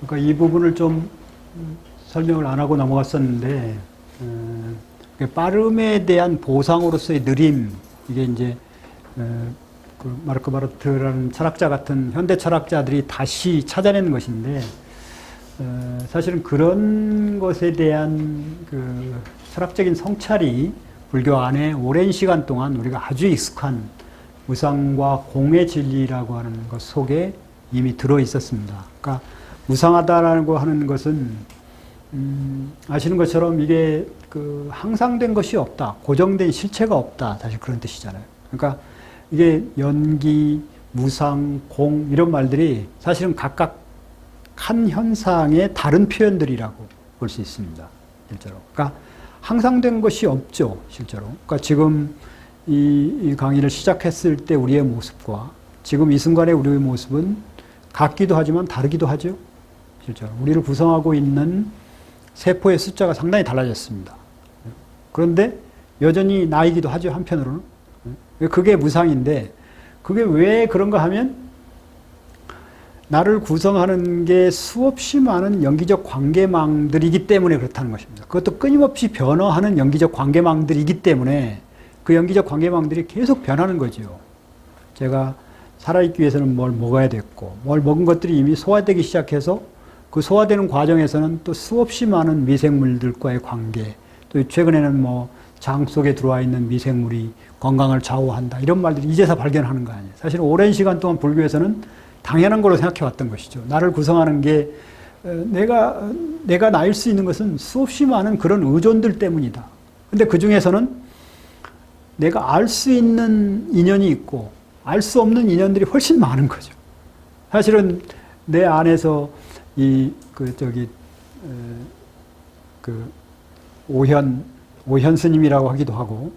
그러니까 이 부분을 좀 설명을 안 하고 넘어갔었는데, 빠름에 대한 보상으로서의 느림, 이게 이제, 그 마르크 바르트라는 철학자 같은 현대 철학자들이 다시 찾아내는 것인데, 사실은 그런 것에 대한 그 철학적인 성찰이 불교 안에 오랜 시간 동안 우리가 아주 익숙한 무상과 공의 진리라고 하는 것 속에 이미 들어 있었습니다. 그러니까 무상하다라고 하는 것은 아시는 것처럼 이게 그 항상된 것이 없다, 고정된 실체가 없다, 사실 그런 뜻이잖아요. 그러니까 이게 연기, 무상, 공 이런 말들이 사실은 각각 한 현상의 다른 표현들이라고 볼 수 있습니다. 실제로. 그러니까 항상된 것이 없죠, 실제로. 그러니까 지금 이 강의를 시작했을 때 우리의 모습과 지금 이 순간의 우리의 모습은 같기도 하지만 다르기도 하죠. 실제로. 우리를 구성하고 있는 세포의 숫자가 상당히 달라졌습니다. 그런데 여전히 나이기도 하죠, 한편으로는. 그게 무상인데, 그게 왜 그런가 하면 나를 구성하는 게 수없이 많은 연기적 관계망들이기 때문에 그렇다는 것입니다. 그것도 끊임없이 변화하는 연기적 관계망들이기 때문에 그 연기적 관계망들이 계속 변하는 거죠. 제가 살아있기 위해서는 뭘 먹어야 됐고, 뭘 먹은 것들이 이미 소화되기 시작해서 그 소화되는 과정에서는 또 수없이 많은 미생물들과의 관계, 또 최근에는 뭐 장 속에 들어와 있는 미생물이 건강을 좌우한다, 이런 말들이 이제서 발견하는 거 아니에요. 사실 오랜 시간 동안 불교에서는 당연한 걸로 생각해 왔던 것이죠. 나를 구성하는 게 내가 나일 수 있는 것은 수없이 많은 그런 의존들 때문이다. 근데 그 중에서는 내가 알 수 있는 인연이 있고 알 수 없는 인연들이 훨씬 많은 거죠. 사실은 내 안에서 오현 스님이라고 하기도 하고,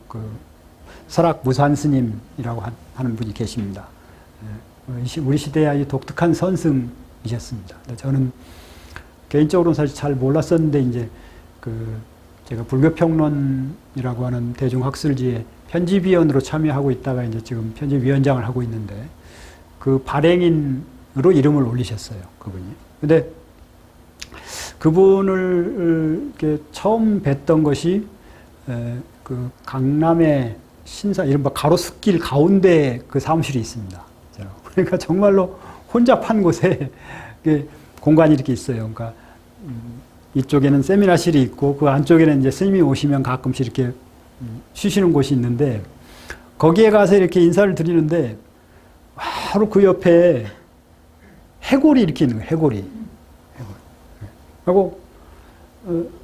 설악 무산 스님이라고 하는 분이 계십니다. 우리 시대의 아주 독특한 선승이셨습니다. 저는 개인적으로는 사실 잘 몰랐었는데, 이제 제가 불교평론이라고 하는 대중학술지에 편집위원으로 참여하고 있다가 이제 지금 편집위원장을 하고 있는데, 그 발행인으로 이름을 올리셨어요, 그분이. 근데 그분을 이렇게 처음 뵀던 것이 그 강남의 이른바 가로수길 가운데 그 사무실이 있습니다. 그러니까 정말로 혼잡한 곳에 공간이 이렇게 있어요. 그러니까 이쪽에는 세미나실이 있고 그 안쪽에는 이제 스님이 오시면 가끔씩 이렇게 쉬시는 곳이 있는데, 거기에 가서 이렇게 인사를 드리는데 바로 그 옆에 해골이 이렇게 있는 거예요. 해골이. 그리고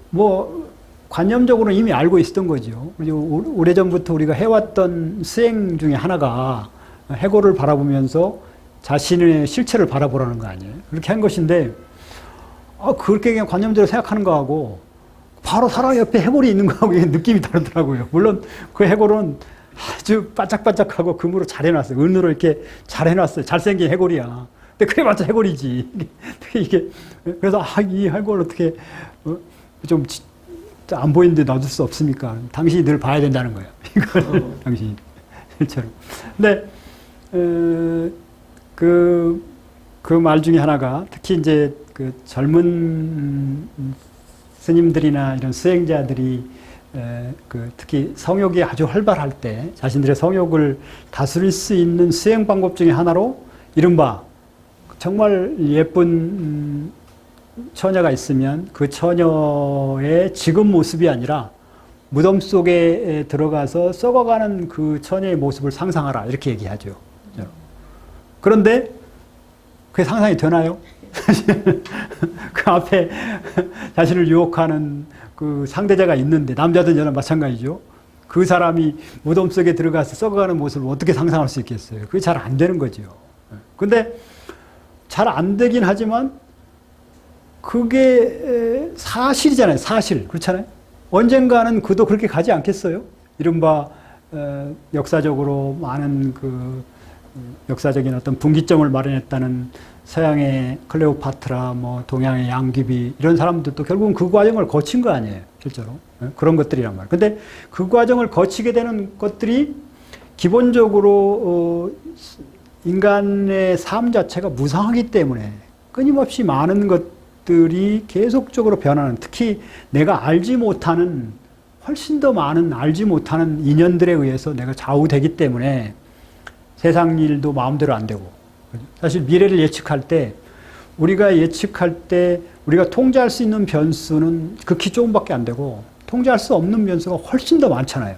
뭐 관념적으로는 이미 알고 있었던 거죠. 오래전부터 우리가 해왔던 수행 중에 하나가 해골을 바라보면서 자신의 실체를 바라보라는 거 아니에요. 그렇게 한 것인데, 그렇게 그냥 관념적으로 생각하는 거하고 바로 사람 옆에 해골이 있는 거하고 느낌이 다르더라고요. 물론 그 해골은 아주 바짝바짝하고 금으로 잘 해놨어요. 은으로 이렇게 잘 해놨어요. 잘생긴 해골이야. 근데 그래봤자 해골이지. 그래서 이 해골 어떻게 좀 안 보이는데 놔둘 수 없습니까? 당신이 늘 봐야 된다는 거예요. 이걸 당신이 실제로. 근데 그 말 중에 하나가 특히 이제 그 젊은 스님들이나 이런 수행자들이 특히 성욕이 아주 활발할 때 자신들의 성욕을 다스릴 수 있는 수행 방법 중에 하나로 이른바 정말 예쁜 처녀가 있으면 그 처녀의 지금 모습이 아니라 무덤 속에 들어가서 썩어가는 그 처녀의 모습을 상상하라, 이렇게 얘기하죠. 그런데 그게 상상이 되나요? 그 앞에 자신을 유혹하는 그 상대자가 있는데, 남자든 여자든 마찬가지죠. 그 사람이 무덤 속에 들어가서 썩어가는 모습을 어떻게 상상할 수 있겠어요? 그게 잘 안 되는 거죠. 근데 잘 안 되긴 하지만 그게 사실이잖아요. 사실. 그렇잖아요. 언젠가는 그도 그렇게 가지 않겠어요? 이른바 역사적으로 많은 역사적인 어떤 분기점을 마련했다는 서양의 클레오파트라, 뭐 동양의 양귀비, 이런 사람들도 결국은 그 과정을 거친 거 아니에요, 실제로. 그런 것들이란 말이에요. 근데 그 과정을 거치게 되는 것들이 기본적으로 인간의 삶 자체가 무상하기 때문에 끊임없이 많은 것들이 계속적으로 변하는, 특히 내가 알지 못하는, 훨씬 더 많은 알지 못하는 인연들에 의해서 내가 좌우되기 때문에 세상 일도 마음대로 안 되고, 사실 미래를 예측할 때 우리가 통제할 수 있는 변수는 극히 조금밖에 안 되고 통제할 수 없는 변수가 훨씬 더 많잖아요.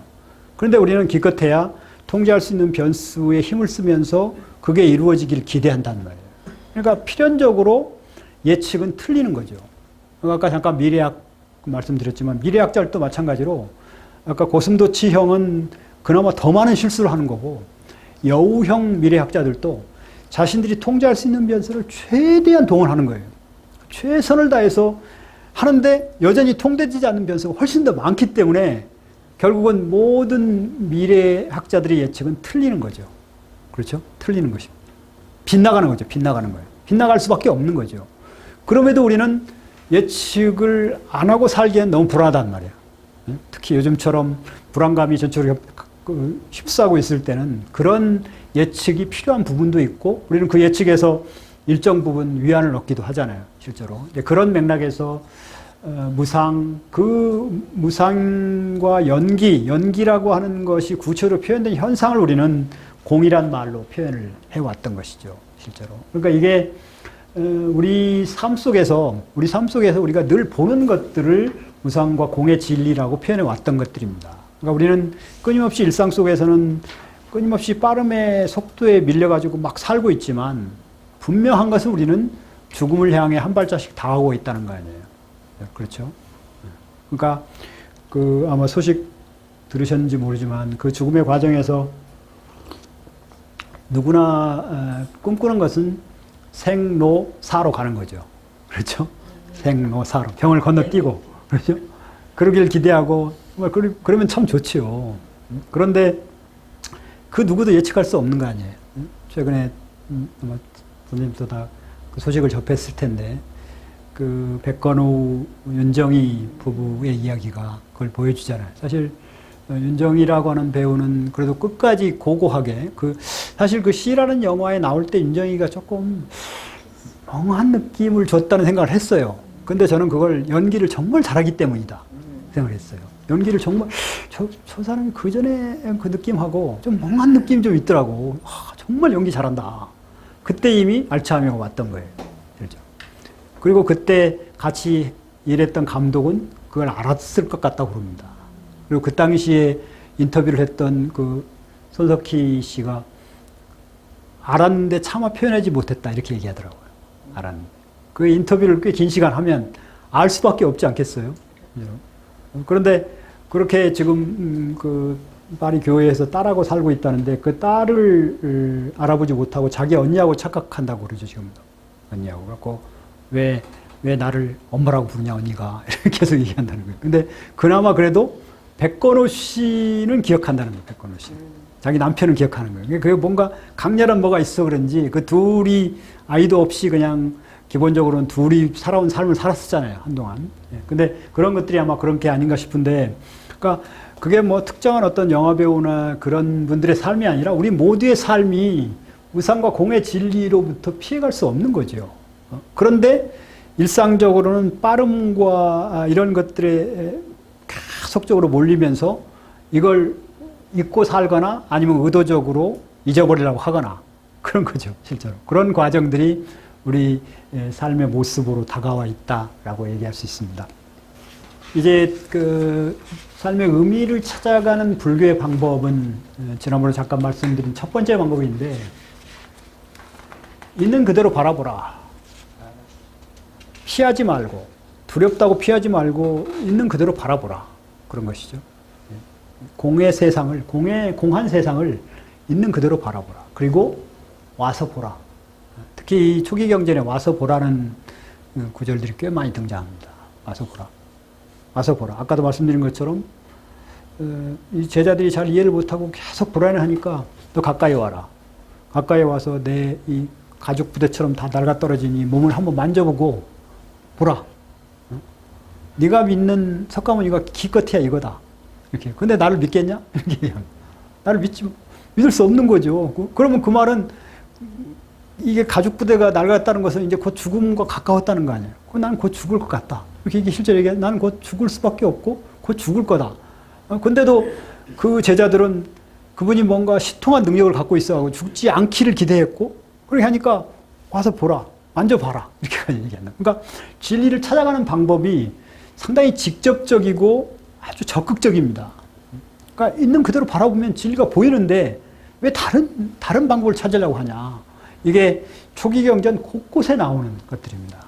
그런데 우리는 기껏해야 통제할 수 있는 변수에 힘을 쓰면서 그게 이루어지길 기대한단 말이에요. 그러니까 필연적으로 예측은 틀리는 거죠. 아까 잠깐 미래학 말씀드렸지만 미래학자들도 마찬가지로 아까 고슴도치형은 그나마 더 많은 실수를 하는 거고 여우형 미래학자들도 자신들이 통제할 수 있는 변수를 최대한 동원하는 거예요. 최선을 다해서 하는데 여전히 통제되지 않는 변수가 훨씬 더 많기 때문에 결국은 모든 미래학자들의 예측은 틀리는 거죠. 그렇죠? 틀리는 것입니다. 빗나가는 거죠. 빗나가는 거예요. 빗나갈 수밖에 없는 거죠. 그럼에도 우리는 예측을 안 하고 살기엔 너무 불안하단 말이에요. 특히 요즘처럼 불안감이 전체적으로 휩싸고 있을 때는 그런 예측이 필요한 부분도 있고 우리는 그 예측에서 일정 부분 위안을 얻기도 하잖아요. 실제로. 그런 맥락에서 그 무상과 연기라고 하는 것이 구체적으로 표현된 현상을 우리는 공이란 말로 표현을 해왔던 것이죠. 실제로. 그러니까 이게 우리 삶 속에서 우리가 늘 보는 것들을 무상과 공의 진리라고 표현해 왔던 것들입니다. 그러니까 우리는 끊임없이 일상 속에서는 끊임없이 빠름의 속도에 밀려가지고 막 살고 있지만 분명한 것은 우리는 죽음을 향해 한 발자씩 다가오고 있다는 거 아니에요. 그렇죠? 그러니까 아마 소식 들으셨는지 모르지만 그 죽음의 과정에서 누구나 꿈꾸는 것은 생로사로 가는 거죠. 그렇죠? 생로사로. 병을 건너뛰고. 그렇죠? 그러길 기대하고, 그러면 참 좋지요. 그런데 그 누구도 예측할 수 없는 거 아니에요. 최근에 아마 선생님도 다 그 소식을 접했을 텐데, 그 백건우, 윤정희 부부의 이야기가 그걸 보여주잖아요. 사실 윤정희라고 하는 배우는 그래도 끝까지 고고하게 사실 그 C라는 영화에 나올 때 윤정희가 조금 멍한 느낌을 줬다는 생각을 했어요. 근데 저는 그걸 연기를 정말 잘하기 때문이다 생각을 했어요. 연기를 정말 저 사람이 그 전에 그 느낌하고 좀 멍한 느낌이 좀 있더라고. 정말 연기 잘한다. 그때 이미 알츠하이머가 왔던 거예요. 그렇죠? 그리고 그때 같이 일했던 감독은 그걸 알았을 것 같다고 그럽니다. 그리고 그 당시에 인터뷰를 했던 그 손석희 씨가 알았는데 차마 표현하지 못했다 이렇게 얘기하더라고요. 알았는데. 그 인터뷰를 꽤 긴 시간 하면 알 수밖에 없지 않겠어요? 그런데 그렇게 지금 그 파리 교회에서 딸하고 살고 있다는데 그 딸을 알아보지 못하고 자기 언니하고 착각한다고 그러죠, 지금. 언니하고. 그래갖고 왜 나를 엄마라고 부르냐, 언니가. 이렇게 계속 얘기한다는 거예요. 근데 그나마 그래도 백건호 씨는 기억한다는 거예요, 백건호 씨. 자기 남편은 기억하는 거예요. 그게 뭔가 강렬한 뭐가 있어 그런지 그 둘이 아이도 없이 그냥 기본적으로는 둘이 살아온 삶을 살았었잖아요, 한동안. 근데 그런 것들이 아마 그런 게 아닌가 싶은데, 그러니까 그게 뭐 특정한 어떤 영화배우나 그런 분들의 삶이 아니라 우리 모두의 삶이 무상과 공의 진리로부터 피해갈 수 없는 거죠. 그런데 일상적으로는 빠름과 이런 것들에 계속적으로 몰리면서 이걸 잊고 살거나 아니면 의도적으로 잊어버리려고 하거나 그런 거죠, 실제로. 그런 과정들이 우리 삶의 모습으로 다가와 있다라고 얘기할 수 있습니다. 이제 그 삶의 의미를 찾아가는 불교의 방법은 지난번에 잠깐 말씀드린 첫 번째 방법인데, 있는 그대로 바라보라. 피하지 말고, 두렵다고 피하지 말고 있는 그대로 바라보라. 그런 것이죠. 공의 세상을, 공한 세상을 있는 그대로 바라보라. 그리고 와서 보라. 특히 이 초기 경전에 와서 보라는 구절들이 꽤 많이 등장합니다. 와서 보라. 와서 보라. 아까도 말씀드린 것처럼 이 제자들이 잘 이해를 못하고 계속 불안해하니까 너 가까이 와라. 가까이 와서 내 이 가죽 부대처럼 다 낡아 떨어진 이 몸을 한번 만져보고 보라. 네가 믿는 석가모니가 기껏해야 이거다. 이렇게. 근데 나를 믿겠냐? 이렇게 얘기합니다. 나를 믿을 수 없는 거죠. 그러면 그 말은 이게 가죽 부대가 낡았다는 것은 이제 곧 죽음과 가까웠다는 거 아니에요. 나는 곧 죽을 것 같다. 이렇게 실제로 얘기해. 나는 곧 죽을 수밖에 없고 곧 죽을 거다. 근데도 그 제자들은 그분이 뭔가 시통한 능력을 갖고 있어가지고 죽지 않기를 기대했고, 그렇게 하니까 와서 보라, 만져봐라, 이렇게 얘기한다. 그러니까 진리를 찾아가는 방법이 상당히 직접적이고 아주 적극적입니다. 그러니까 있는 그대로 바라보면 진리가 보이는데 왜 다른 방법을 찾으려고 하냐. 이게 초기 경전 곳곳에 나오는 것들입니다.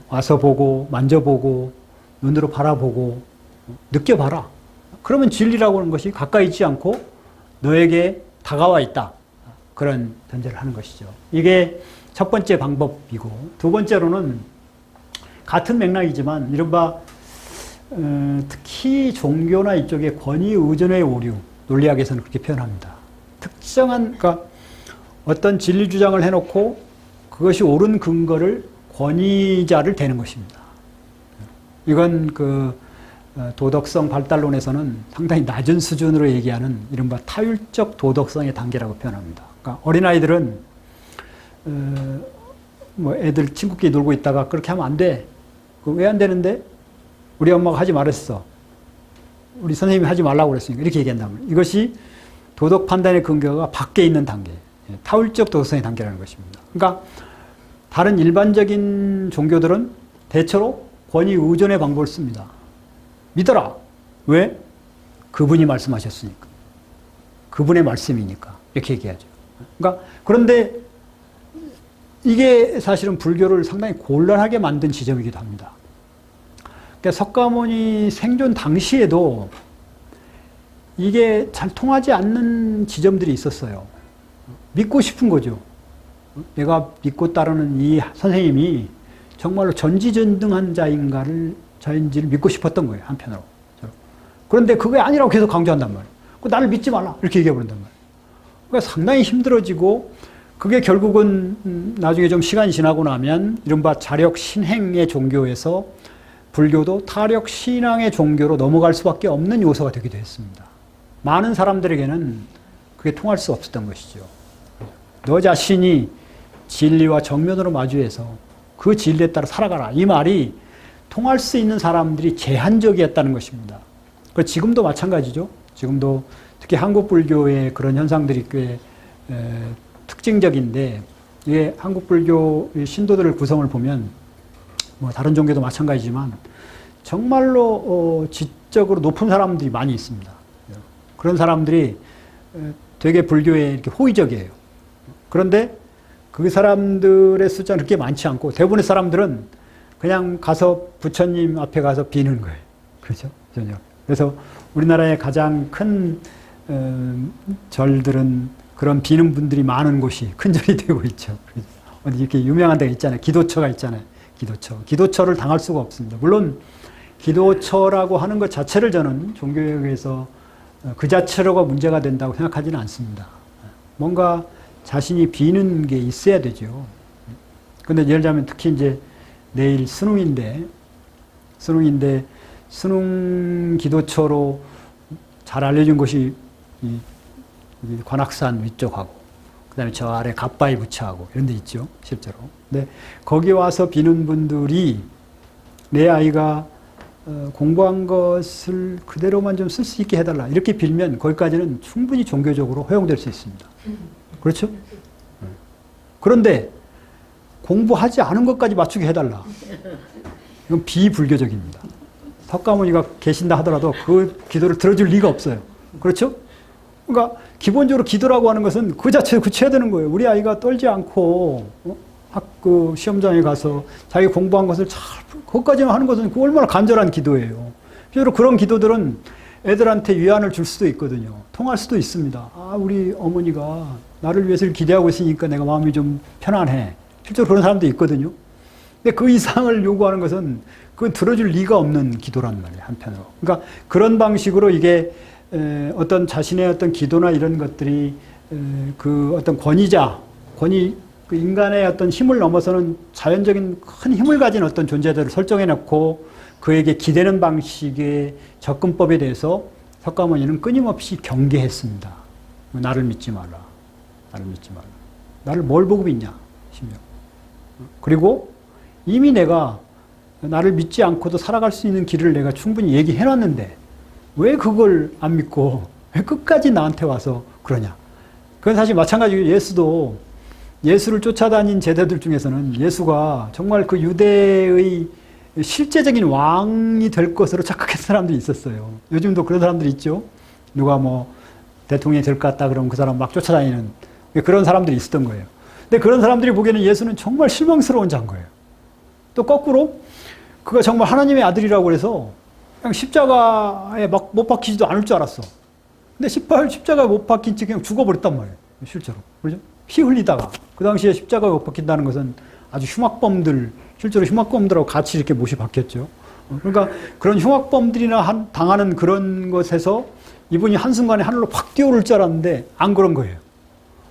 와서 보고, 만져보고, 눈으로 바라보고, 느껴봐라. 그러면 진리라고 하는 것이 가까이 있지 않고 너에게 다가와 있다. 그런 전제를 하는 것이죠. 이게 첫 번째 방법이고, 두 번째로는 같은 맥락이지만 이른바 특히 종교나 이쪽에 권위 의존의 오류, 논리학에서는 그렇게 표현합니다. 특정한, 그러니까 어떤 진리 주장을 해놓고 그것이 옳은 근거를 권위자를 대는 것입니다. 이건 도덕성 발달론에서는 상당히 낮은 수준으로 얘기하는 이른바 타율적 도덕성의 단계라고 표현합니다. 그러니까 어린아이들은 뭐 애들 친구끼리 놀고 있다가 그렇게 하면 안 돼. 왜 안 되는데? 우리 엄마가 하지 말았어. 우리 선생님이 하지 말라고 그랬으니까. 이렇게 얘기한다면 이것이 도덕 판단의 근거가 밖에 있는 단계, 타율적 도덕성의 단계라는 것입니다. 그러니까 다른 일반적인 종교들은 대체로 권위 의존의 방법을 씁니다. 믿어라. 왜? 그분이 말씀하셨으니까. 그분의 말씀이니까. 이렇게 얘기하죠. 그러니까 그런데 이게 사실은 불교를 상당히 곤란하게 만든 지점이기도 합니다. 그러니까 석가모니 생존 당시에도 이게 잘 통하지 않는 지점들이 있었어요. 믿고 싶은 거죠. 내가 믿고 따르는 이 선생님이 정말로 전지전능한 자인지를 믿고 싶었던 거예요, 한편으로. 그런데 그게 아니라고 계속 강조한단 말이에요. 나를 믿지 말라. 이렇게 얘기해버린단 말이에요. 그러니까 상당히 힘들어지고, 그게 결국은 나중에 좀 시간이 지나고 나면 이른바 자력 신행의 종교에서 불교도 타력 신앙의 종교로 넘어갈 수밖에 없는 요소가 되기도 했습니다. 많은 사람들에게는 그게 통할 수 없었던 것이죠. 너 자신이 진리와 정면으로 마주해서 그 진리에 따라 살아가라. 이 말이 통할 수 있는 사람들이 제한적이었다는 것입니다. 지금도 마찬가지죠. 지금도 특히 한국 불교의 그런 현상들이 꽤 특징적인데, 이게 한국 불교 신도들의 구성을 보면 뭐 다른 종교도 마찬가지지만 정말로 지적으로 높은 사람들이 많이 있습니다. 그런 사람들이 되게 불교에 이렇게 호의적이에요. 그런데 그 사람들의 숫자는 그렇게 많지 않고 대부분의 사람들은 그냥 가서 부처님 앞에 가서 비는 거예요. 그렇죠? 그래서 우리나라의 가장 큰 절들은 그런 비는 분들이 많은 곳이 큰 절이 되고 있죠. 어디 이렇게 유명한 데가 있잖아요. 기도처가 있잖아요. 기도처를 당할 수가 없습니다. 물론 기도처라고 하는 것 자체를 저는 종교에서 그 자체로가 문제가 된다고 생각하지는 않습니다. 뭔가 자신이 비는 게 있어야 되죠. 근데 예를 들자면 특히 이제 내일 수능인데 수능 기도처로 잘 알려진 곳이 이 관악산 위쪽하고, 그 다음에 저 아래 갓바위 부처하고 이런 데 있죠, 실제로. 근데 거기 와서 비는 분들이 내 아이가 공부한 것을 그대로만 좀 쓸 수 있게 해달라. 이렇게 빌면 거기까지는 충분히 종교적으로 허용될 수 있습니다. 그렇죠? 그런데 공부하지 않은 것까지 맞추게 해달라. 이건 비불교적입니다. 석가모니가 계신다 하더라도 그 기도를 들어줄 리가 없어요. 그렇죠? 그러니까 기본적으로 기도라고 하는 것은 그 자체를 그쳐야 되는 거예요. 우리 아이가 떨지 않고 학교 시험장에 가서 자기 공부한 것을 잘 그것까지만 하는 것은 얼마나 간절한 기도예요. 실제로 그런 기도들은 애들한테 위안을 줄 수도 있거든요. 통할 수도 있습니다. 아, 우리 어머니가 나를 위해서 기대하고 있으니까 내가 마음이 좀 편안해. 실제로 그런 사람도 있거든요. 근데 그 이상을 요구하는 것은 그건 들어줄 리가 없는 기도란 말이에요, 한편으로. 그러니까 그런 방식으로 이게 어떤 자신의 어떤 기도나 이런 것들이 그 어떤 그 인간의 어떤 힘을 넘어서는 자연적인 큰 힘을 가진 어떤 존재들을 설정해 놓고 그에게 기대는 방식의 접근법에 대해서 석가모니는 끊임없이 경계했습니다. 나를 믿지 말라. 나를 믿지 말라. 나를 뭘 보고 믿냐? 심지어. 그리고 이미 내가 나를 믿지 않고도 살아갈 수 있는 길을 내가 충분히 얘기해 놨는데 왜 그걸 안 믿고 왜 끝까지 나한테 와서 그러냐. 그건 사실 마찬가지로 예수도 예수를 쫓아다닌 제자들 중에서는 예수가 정말 그 유대의 실제적인 왕이 될 것으로 착각했던 사람들이 있었어요. 요즘도 그런 사람들이 있죠. 누가 뭐 대통령이 될 것 같다 그러면 그 사람 막 쫓아다니는 그런 사람들이 있었던 거예요. 근데 그런 사람들이 보기에는 예수는 정말 실망스러운 자인 거예요. 또 거꾸로 그가 정말 하나님의 아들이라고 해서 그냥 십자가에 막 못 박히지도 않을 줄 알았어. 근데 십자가에 못 박힌 채 그냥 죽어버렸단 말이에요. 실제로. 그렇죠? 피 흘리다가. 그 당시에 십자가에 못 박힌다는 것은 아주 흉악범들, 실제로 흉악범들하고 같이 이렇게 못이 박혔죠. 그러니까 그런 흉악범들이나 당하는 그런 것에서 이분이 한순간에 하늘로 확 뛰어오를 줄 알았는데 안 그런 거예요.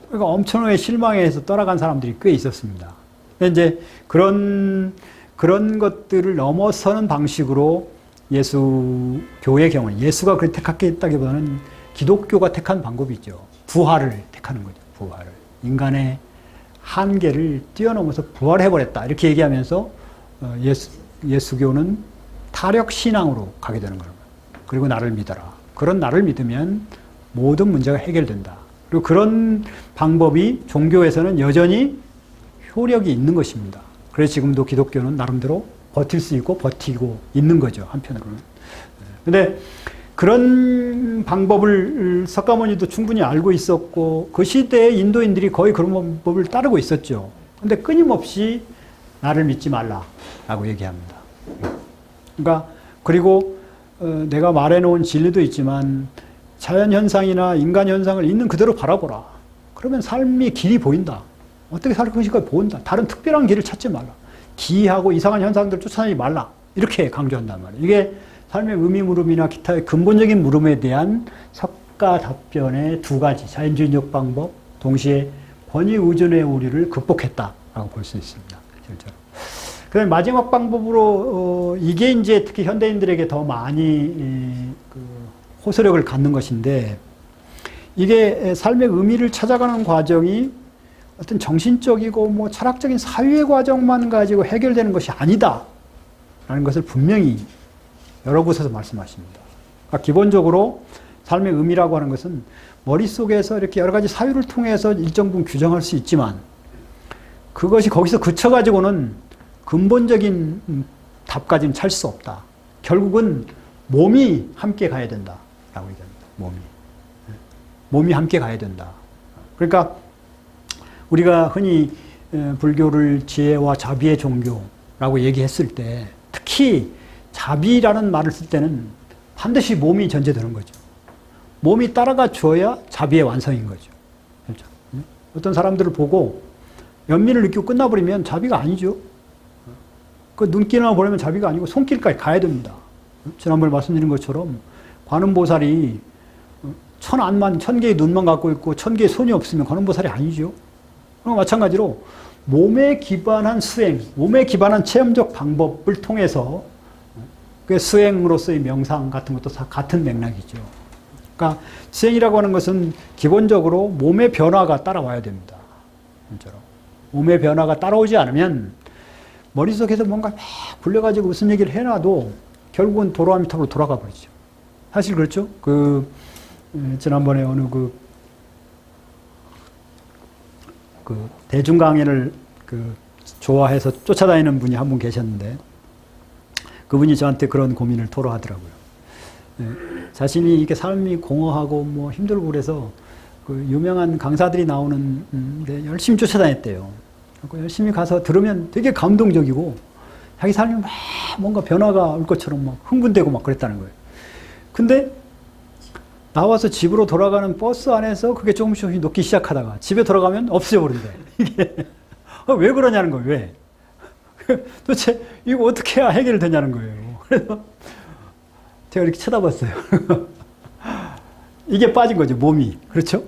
그러니까 엄청나게 실망해서 떠나간 사람들이 꽤 있었습니다. 근데 이제 그런 것들을 넘어서는 방식으로 예수 교의 경우는 예수가 그렇게 택했다기보다는 기독교가 택한 방법이 있죠. 부활을 택하는 거죠. 부활을. 인간의 한계를 뛰어넘어서 부활해버렸다. 이렇게 얘기하면서 예수교는 타력신앙으로 가게 되는 거예요. 그리고 나를 믿어라. 그런 나를 믿으면 모든 문제가 해결된다. 그리고 그런 방법이 종교에서는 여전히 효력이 있는 것입니다. 그래서 지금도 기독교는 나름대로 버틸 수 있고 버티고 있는 거죠. 한편으로는. 근데 그런 방법을 석가모니도 충분히 알고 있었고 그 시대의 인도인들이 거의 그런 방법을 따르고 있었죠. 근데 끊임없이 나를 믿지 말라라고 얘기합니다. 그러니까 그리고 내가 말해놓은 진리도 있지만 자연현상이나 인간현상을 있는 그대로 바라보라. 그러면 삶의 길이 보인다. 어떻게 살 것인가 보인다. 다른 특별한 길을 찾지 말라. 기이하고 이상한 현상들을 쫓아내지 말라. 이렇게 강조한단 말이에요. 이게 삶의 의미 물음이나 기타의 근본적인 물음에 대한 석가 답변의 두 가지 자연주의적 방법, 동시에 권위의존의 오류를 극복했다라고 볼 수 있습니다. 실제로. 그다음에 마지막 방법으로 이게 이제 특히 현대인들에게 더 많이 호소력을 갖는 것인데 이게 삶의 의미를 찾아가는 과정이 어떤 정신적이고 뭐 철학적인 사유의 과정만 가지고 해결되는 것이 아니다라는 것을 분명히 여러 곳에서 말씀하십니다. 그러니까 기본적으로 삶의 의미라고 하는 것은 머릿속에서 이렇게 여러 가지 사유를 통해서 일정 부분 규정할 수 있지만 그것이 거기서 그쳐가지고는 근본적인 답까지는 찾을 수 없다. 결국은 몸이 함께 가야 된다라고 얘기합니다. 몸이 함께 가야 된다. 그러니까 우리가 흔히 불교를 지혜와 자비의 종교라고 얘기했을 때 특히 자비라는 말을 쓸 때는 반드시 몸이 전제되는 거죠. 몸이 따라가 줘야 자비의 완성인 거죠. 그렇죠? 어떤 사람들을 보고 연민을 느끼고 끝나버리면 자비가 아니죠. 그 눈길만 보내면 자비가 아니고 손길까지 가야 됩니다. 지난번에 말씀드린 것처럼 관음보살이 천 개의 눈만 갖고 있고 1000개의 손이 없으면 관음보살이 아니죠. 그럼 마찬가지로 몸에 기반한 수행, 몸에 기반한 체험적 방법을 통해서 그 수행으로서의 명상 같은 것도 다 같은 맥락이죠. 그러니까 수행이라고 하는 것은 기본적으로 몸의 변화가 따라와야 됩니다. 진짜로. 몸의 변화가 따라오지 않으면 머릿속에서 뭔가 막 굴려가지고 무슨 얘기를 해놔도 결국은 도로아미타불로 돌아가 버리죠. 사실 그렇죠? 지난번에 어느 대중 강연을 좋아해서 쫓아다니는 분이 한 분 계셨는데 그분이 저한테 그런 고민을 토로하더라고요. 자신이 이렇게 삶이 공허하고 뭐 힘들고 그래서 유명한 강사들이 나오는데 열심히 쫓아다녔대요. 열심히 가서 들으면 되게 감동적이고 자기 삶이 막 뭔가 변화가 올 것처럼 막 흥분되고 막 그랬다는 거예요. 근데 나와서 집으로 돌아가는 버스 안에서 그게 조금씩 녹기 시작하다가 집에 돌아가면 없어져 버린대. 이게 왜 그러냐는 거예요. 왜? 도대체 이거 어떻게 해야 해결되냐는 거예요. 그래서 제가 이렇게 쳐다봤어요. 이게 빠진 거죠. 몸이. 그렇죠?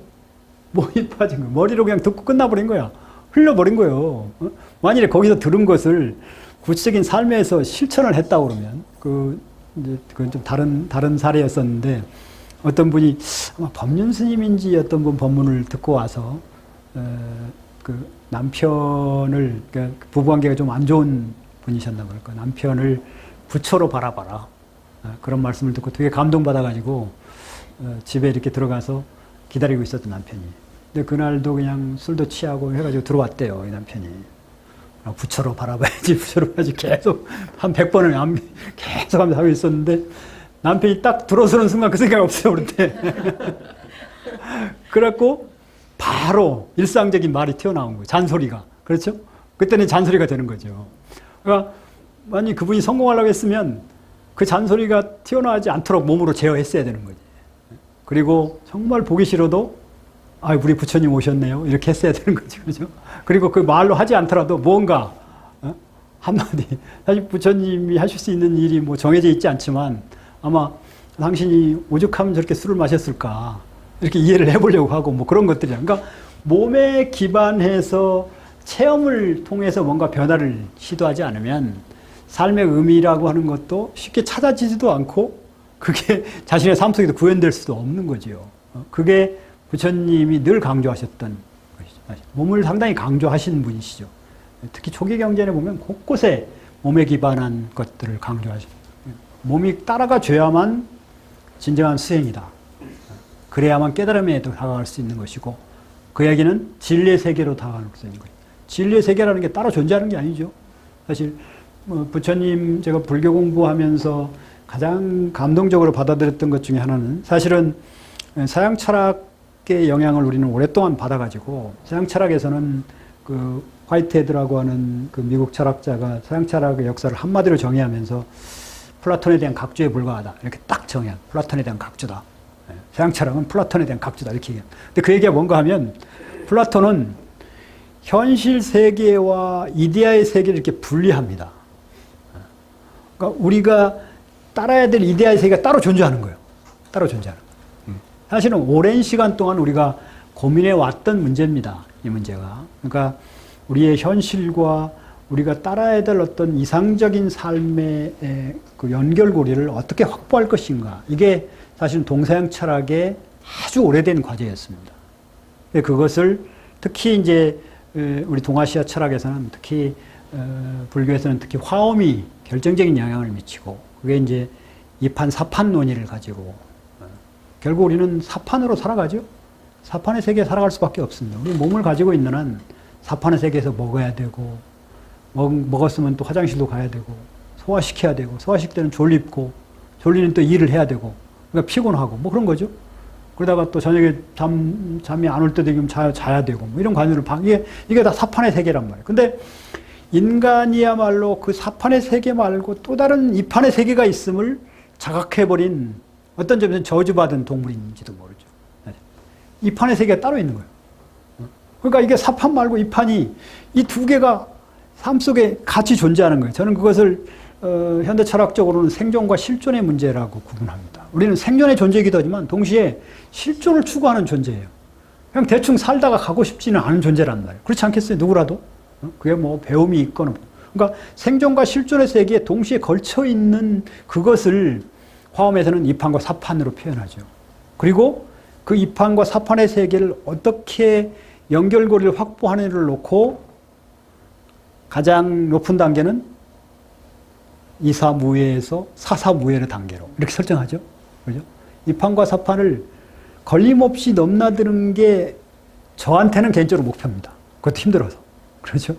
몸이 빠진 거예요. 머리로 그냥 듣고 끝나버린 거야. 흘려버린 거예요. 만일에 거기서 들은 것을 구체적인 삶에서 실천을 했다고 그러면 그건 좀 다른 사례였었는데 어떤 분이 아마 법륜 스님인지 어떤 분 법문을 듣고 와서 남편을 부부관계가 좀 안 좋은 분이셨나 볼까. 남편을 부처로 바라봐라. 그런 말씀을 듣고 되게 감동받아가지고 집에 이렇게 들어가서 기다리고 있었던 남편이. 근데 그날도 그냥 술도 취하고 해가지고 들어왔대요, 이 남편이. 부처로 바라봐야지, 부처로 봐야지 계속 한 100번을 계속 하고 있었는데 남편이 딱 들어서는 순간 그 생각이 없어요, 그런데. 그래갖고 바로 일상적인 말이 튀어나온 거예요. 잔소리가. 그렇죠? 그때는 잔소리가 되는 거죠. 그러니까 만약 그분이 성공하려고 했으면 그 잔소리가 튀어나오지 않도록 몸으로 제어했어야 되는 거지. 그리고 정말 보기 싫어도 아, 우리 부처님 오셨네요. 이렇게 했어야 되는 거죠. 그죠? 그리고 그 말로 하지 않더라도 뭔가, 한마디. 사실 부처님이 하실 수 있는 일이 뭐 정해져 있지 않지만 아마 당신이 오죽하면 저렇게 술을 마셨을까. 이렇게 이해를 해보려고 하고 뭐 그런 것들이야. 그러니까 몸에 기반해서 체험을 통해서 뭔가 변화를 시도하지 않으면 삶의 의미라고 하는 것도 쉽게 찾아지지도 않고 그게 자신의 삶 속에도 구현될 수도 없는 거지요. 그게 부처님이 늘 강조하셨던 것이죠. 몸을 상당히 강조하신 분이시죠. 특히 초기 경전에 보면 곳곳에 몸에 기반한 것들을 강조하시죠. 몸이 따라가 줘야만 진정한 수행이다. 그래야만 깨달음에 다가갈 수 있는 것이고 그 얘기는 진리의 세계로 다가가는 것인 거예요. 진리의 세계라는 게 따로 존재하는 게 아니죠. 사실 부처님 제가 불교 공부하면서 가장 감동적으로 받아들였던 것 중에 하나는 사실은 서양 철학의 영향을 우리는 오랫동안 받아가지고 서양 철학에서는 그 화이트헤드라고 하는 그 미국 철학자가 서양 철학의 역사를 한마디로 정의하면서 플라톤에 대한 각주에 불과하다. 이렇게 딱 정의한 플라톤에 대한 각주다. 서양 철학은 플라톤에 대한 각주다. 이렇게 얘기해요. 근데 그 얘기가 뭔가 하면 플라톤은 현실 세계와 이데아의 세계를 이렇게 분리합니다. 그러니까 우리가 따라야 될 이데아의 세계가 따로 존재하는 거예요. 따로 존재하는 거예요. 사실은 오랜 시간 동안 우리가 고민해 왔던 문제입니다. 이 문제가. 그러니까 우리의 현실과 우리가 따라야 될 어떤 이상적인 삶의 그 연결고리를 어떻게 확보할 것인가. 이게 사실은 동서양 철학의 아주 오래된 과제였습니다. 그것을 특히 이제 우리 동아시아 철학에서는 특히 불교에서는 특히 화엄이 결정적인 영향을 미치고 그게 이제 이판 사판 논의를 가지고 결국 우리는 사판으로 살아가죠. 사판의 세계에 살아갈 수밖에 없습니다. 우리 몸을 가지고 있는 한 사판의 세계에서 먹어야 되고 먹었으면 또 화장실도 가야 되고 소화시켜야 되고 소화시킬 때는 졸립고 졸리는 또 일을 해야 되고 그러니까 피곤하고 뭐 그런 거죠. 그러다가 또 저녁에 잠이 안 올 때도 자야 되고 뭐 이런 관유를 이게 다 사판의 세계란 말이에요. 근데 인간이야말로 그 사판의 세계 말고 또 다른 이판의 세계가 있음을 자각해버린 어떤 점에서는 저주받은 동물인지도 모르죠. 이판의 세계가 따로 있는 거예요. 그러니까 이게 사판 말고 이판이 이 두 개가 삶 속에 같이 존재하는 거예요. 저는 그것을 현대 철학적으로는 생존과 실존의 문제라고 구분합니다. 우리는 생존의 존재이기도 하지만 동시에 실존을 추구하는 존재예요. 그냥 대충 살다가 가고 싶지는 않은 존재란 말이에요. 그렇지 않겠어요? 누구라도? 그게 뭐 배움이 있거나. 그러니까 생존과 실존의 세계에 동시에 걸쳐 있는 그것을 화엄에서는 이판과 사판으로 표현하죠. 그리고 그 이판과 사판의 세계를 어떻게 연결고리를 확보하느냐를 놓고 가장 높은 단계는 이사무예에서 사사무예의 단계로 이렇게 설정하죠. 그죠? 이판과 사판을 걸림없이 넘나드는 게 저한테는 개인적으로 목표입니다. 그것도 힘들어서. 그렇죠?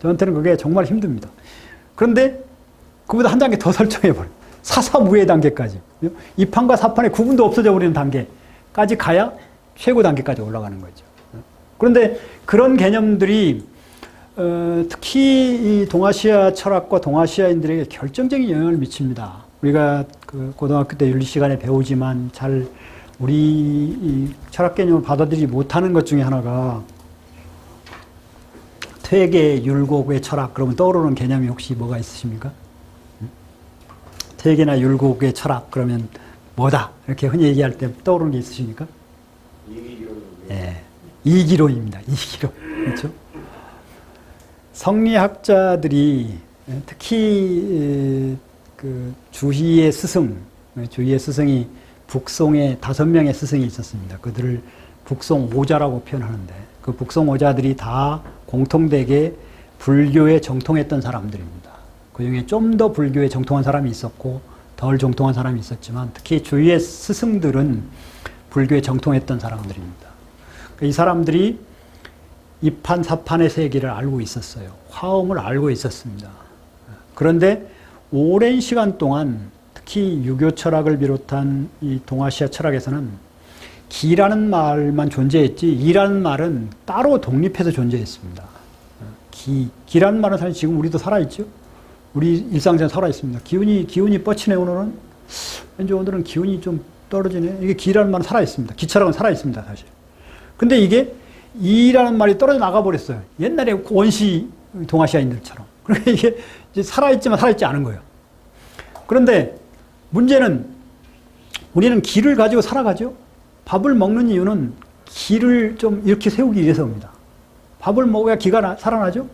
저한테는 그게 정말 힘듭니다. 그런데 그보다 한 단계 더 설정해버려요. 사사무예 단계까지. 이판과 사판의 구분도 없어져 버리는 단계까지 가야 최고 단계까지 올라가는 거죠. 그런데 그런 개념들이 특히 이 동아시아 철학과 동아시아인들에게 결정적인 영향을 미칩니다. 우리가 그 고등학교 때 윤리 시간에 배우지만 잘 우리 이 철학 개념을 받아들이지 못하는 것 중에 하나가 퇴계, 율곡의 철학 그러면 떠오르는 개념이 혹시 뭐가 있으십니까? 퇴계나 율곡의 철학 그러면 뭐다? 이렇게 흔히 얘기할 때 떠오르는 게 있으십니까? 이기론. 예, 이기론입니다. 이기론. 그렇죠? 성리학자들이 특히 그 주희의 스승이 북송에 5명의 스승이 있었습니다. 그들을 북송오자라고 표현하는데 그 북송오자들이 다 공통되게 불교에 정통했던 사람들입니다. 그 중에 좀 더 불교에 정통한 사람이 있었고 덜 정통한 사람이 있었지만 특히 주위의 스승들은 불교에 정통했던 사람들입니다. 이 사람들이 이판 사판의 세계를 알고 있었어요. 화엄을 알고 있었습니다. 그런데 오랜 시간 동안 특히 유교 철학을 비롯한 이 동아시아 철학에서는 기라는 말만 존재했지 이라는 말은 따로 독립해서 존재했습니다. 기라는 말은 사실 지금 우리도 살아있죠. 우리 일상생활 살아있습니다. 기운이 뻗치네 오늘은. 왠지 오늘은 기운이 좀 떨어지네. 이게 기라는 말은 살아있습니다. 기철학은 살아있습니다 사실. 근데 이게 이라는 말이 떨어져 나가버렸어요. 옛날에 원시 동아시아인들처럼. 그러니까 이게 이제 살아있지만 살아있지 않은 거예요. 그런데 문제는 우리는 기를 가지고 살아가죠. 밥을 먹는 이유는 기를 좀 이렇게 세우기 위해서입니다. 밥을 먹어야 기가 살아나죠?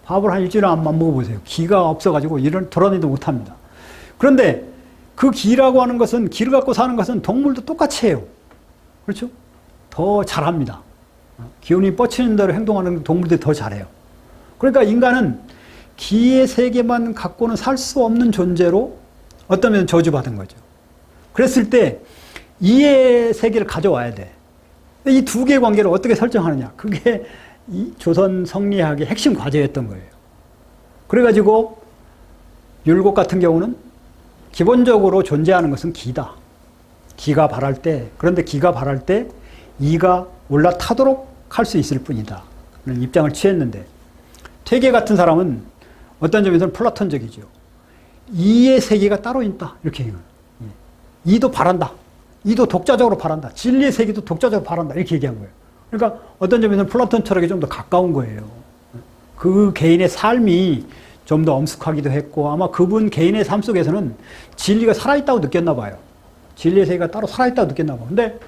밥을 한 일주일에 안 먹어보세요. 기가 없어가지고 이런 돌아다니도 못합니다. 그런데 그 기라고 하는 것은, 기를 갖고 사는 것은 동물도 똑같이 해요. 그렇죠? 더 잘합니다. 기운이 뻗치는 대로 행동하는 동물들이 더 잘해요. 그러니까 인간은 기의 세계만 갖고는 살 수 없는 존재로 어떤 면에서 저주받은 거죠. 그랬을 때 이의 세계를 가져와야 돼. 이 두 개의 관계를 어떻게 설정하느냐. 그게 이 조선 성리학의 핵심 과제였던 거예요. 그래가지고 율곡 같은 경우는 기본적으로 존재하는 것은 기다. 기가 발할 때, 그런데 기가 발할 때 이가 올라타도록 할 수 있을 뿐이다. 그런 입장을 취했는데, 퇴계 같은 사람은 어떤 점에서는 플라톤적이죠. 이의 세계가 따로 있다. 이렇게 얘기해요. 이도 바란다. 이도 독자적으로 바란다. 진리의 세계도 독자적으로 바란다. 이렇게 얘기한 거예요. 그러니까 어떤 점에서는 플라톤 철학에 좀 더 가까운 거예요. 그 개인의 삶이 좀 더 엄숙하기도 했고 아마 그분 개인의 삶 속에서는 진리가 살아있다고 느꼈나 봐요. 진리의 세계가 따로 살아있다고 느꼈나 봐요. 근데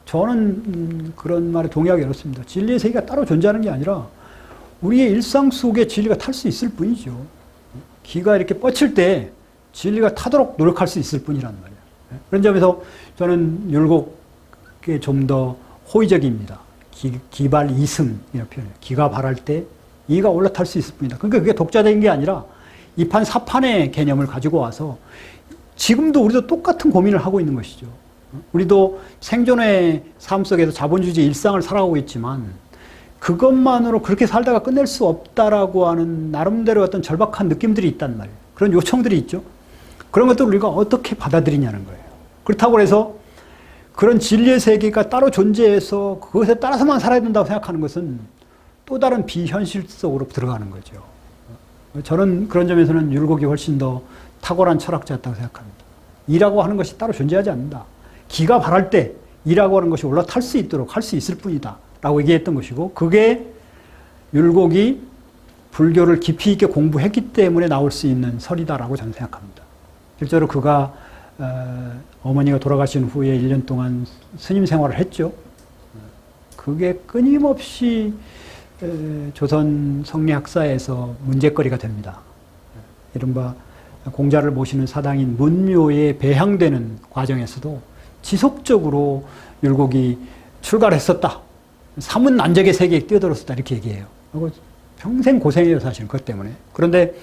저는 그런 말에 동의하기 어렵습니다. 진리의 세계가 따로 존재하는 게 아니라 우리의 일상 속에 진리가 탈 수 있을 뿐이죠. 기가 이렇게 뻗칠 때 진리가 타도록 노력할 수 있을 뿐이란 말이에요. 그런 점에서 저는 율곡에 좀 더 호의적입니다. 기발 이승이라는 표현이에요. 기가 발할 때 이가 올라탈 수 있을 뿐이다. 그러니까 그게 독자적인 게 아니라 이판 사판의 개념을 가지고 와서 지금도 우리도 똑같은 고민을 하고 있는 것이죠. 우리도 생존의 삶 속에서 자본주의 일상을 살아가고 있지만 그것만으로 그렇게 살다가 끝낼 수 없다라고 하는 나름대로 어떤 절박한 느낌들이 있단 말이에요. 그런 요청들이 있죠. 그런 것들을 우리가 어떻게 받아들이냐는 거예요. 그렇다고 해서 그런 진리의 세계가 따로 존재해서 그것에 따라서만 살아야 된다고 생각하는 것은 또 다른 비현실 속으로 들어가는 거죠. 저는 그런 점에서는 율곡이 훨씬 더 탁월한 철학자였다고 생각합니다. 이라고 하는 것이 따로 존재하지 않는다. 기가 발할 때 이라고 하는 것이 올라탈 수 있도록 할 수 있을 뿐이다. 라고 얘기했던 것이고 그게 율곡이 불교를 깊이 있게 공부했기 때문에 나올 수 있는 설이다라고 저는 생각합니다. 실제로 그가 어머니가 돌아가신 후에 1년 동안 스님 생활을 했죠. 그게 끊임없이 조선 성리학사에서 문제거리가 됩니다. 이른바 공자를 모시는 사당인 문묘에 배향되는 과정에서도 지속적으로 율곡이 출가를 했었다. 사문난적의 세계에 뛰어들었었다. 이렇게 얘기해요. 그리고 평생 고생해요, 사실 그것 때문에. 그런데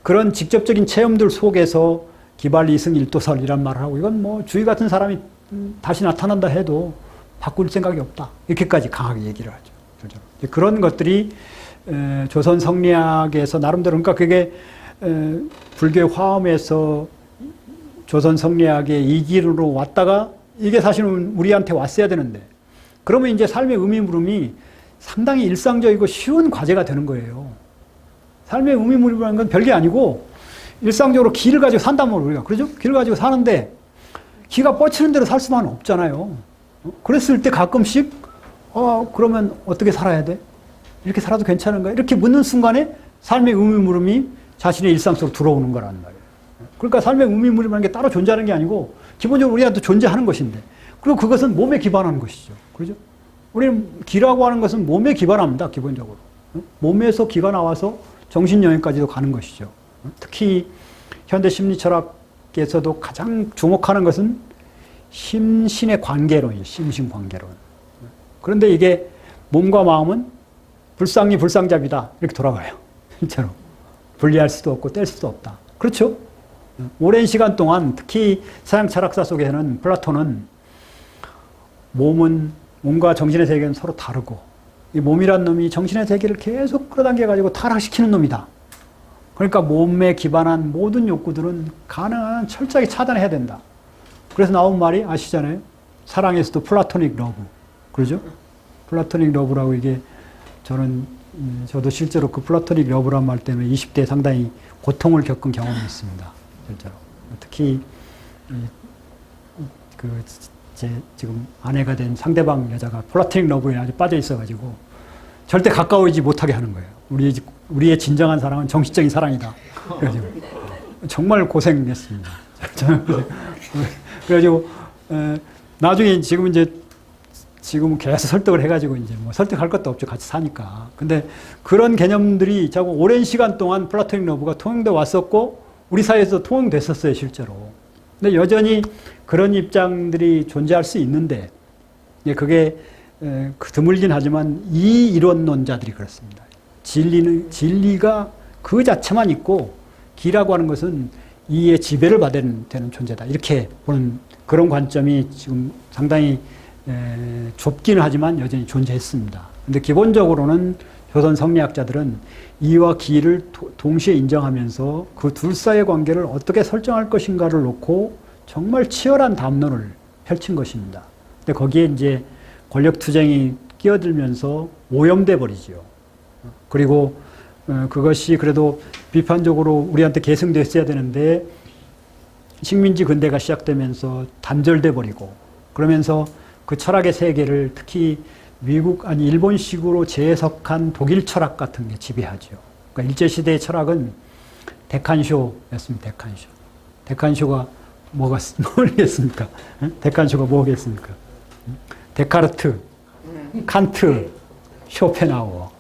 그런 직접적인 체험들 속에서 기발이승 일도설이란 말을 하고 이건 뭐 주의 같은 사람이 다시 나타난다 해도 바꿀 생각이 없다. 이렇게까지 강하게 얘기를 하죠. 그런 것들이 조선 성리학에서 나름대로 그러니까 그게 불교의 화엄에서 조선 성리학의 이 길로 왔다가 이게 사실은 우리한테 왔어야 되는데 그러면 이제 삶의 의미물음이 상당히 일상적이고 쉬운 과제가 되는 거예요. 삶의 의미물음이라는 건 별게 아니고 일상적으로 기를 가지고 산단 말이에요. 우리가. 그러죠? 기를 가지고 사는데 기가 뻗치는 대로 살 수만 없잖아요. 그랬을 때 가끔씩 그러면 어떻게 살아야 돼? 이렇게 살아도 괜찮은가? 이렇게 묻는 순간에 삶의 의미물음이 자신의 일상 속으로 들어오는 거라는 말이에요. 그러니까 삶의 의미물음이라는 게 따로 존재하는 게 아니고 기본적으로 우리한테 존재하는 것인데 그리고 그것은 몸에 기반하는 것이죠. 그렇죠? 우리는 기라고 하는 것은 몸에 기반합니다. 기본적으로. 몸에서 기가 나와서 정신여행까지도 가는 것이죠. 특히 현대 심리철학에서도 가장 주목하는 것은 심신의 관계론이에요. 심신관계론. 그런데 이게 몸과 마음은 불상이 불상잡이다. 이렇게 돌아가요. 실제로. 분리할 수도 없고 뗄 수도 없다. 그렇죠? 오랜 시간 동안 특히 서양 철학사 속에서는 플라톤은 몸과 정신의 세계는 서로 다르고 이 몸이란 놈이 정신의 세계를 계속 끌어당겨가지고 타락시키는 놈이다. 그러니까 몸에 기반한 모든 욕구들은 가능한 한 철저하게 차단해야 된다. 그래서 나온 말이 아시잖아요. 사랑에서도 플라토닉 러브. 그러죠? 플라토닉 러브라고 이게 저도 실제로 그 플라토닉 러브란 말 때문에 20대에 상당히 고통을 겪은 경험이 있습니다. 실제로. 특히 제 지금 아내가 된 상대방 여자가 플라토닉 러브에 아주 빠져 있어가지고 절대 가까워지지 못하게 하는 거예요. 우리의 진정한 사랑은 정신적인 사랑이다. 그래가지고 정말 고생했습니다. 그래가지고 나중에 지금 계속 설득을 해가지고 이제 뭐 설득할 것도 없죠. 같이 사니까. 근데 그런 개념들이 자꾸 오랜 시간 동안 플라토닉 러브가 통용돼 왔었고 우리 사회에서 통용됐었어요, 실제로. 근데 여전히 그런 입장들이 존재할 수 있는데 그게 드물긴 하지만 이 이론론자들이 그렇습니다. 진리가 그 자체만 있고 기라고 하는 것은 이의 지배를 받는 되는 존재다. 이렇게 보는 그런 관점이 지금 상당히 좁기는 하지만 여전히 존재했습니다. 근데 기본적으로는 조선 성리학자들은 이와 기를 동시에 인정하면서 그 둘 사이의 관계를 어떻게 설정할 것인가를 놓고 정말 치열한 담론을 펼친 것입니다. 근데 거기에 이제 권력 투쟁이 끼어들면서 오염돼 버리죠. 그리고 그것이 그래도 비판적으로 우리한테 계승됐어야 되는데 식민지 근대가 시작되면서 단절돼 버리고 그러면서 그 철학의 세계를 특히 일본식으로 재해석한 독일 철학 같은 게 지배하죠. 그러니까 일제시대의 철학은 데칸쇼였습니다. 데칸쇼가 뭐겠습니까? 데칸쇼가 뭐겠습니까? 데카르트, 칸트, 쇼펜하우어.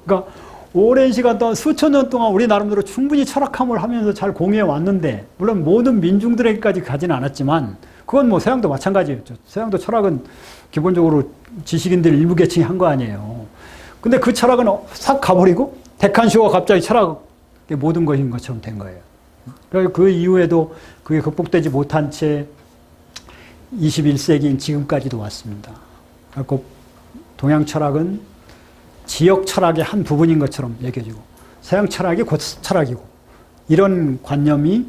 그러니까 오랜 시간 동안 수천 년 동안 우리 나름대로 충분히 철학함을 하면서 잘 공유해 왔는데 물론 모든 민중들에게까지 가지는 않았지만 그건 뭐 서양도 마찬가지였죠. 서양도 철학은 기본적으로 지식인들 일부 계층이 한 거 아니에요. 근데 그 철학은 싹 가버리고 데칸쇼가 갑자기 철학의 모든 것인 것처럼 된 거예요. 그래서 그 이후에도 그게 극복되지 못한 채 21세기인 지금까지도 왔습니다. 그래서 동양 철학은 지역 철학의 한 부분인 것처럼 여겨지고 서양 철학이 곧 철학이고 이런 관념이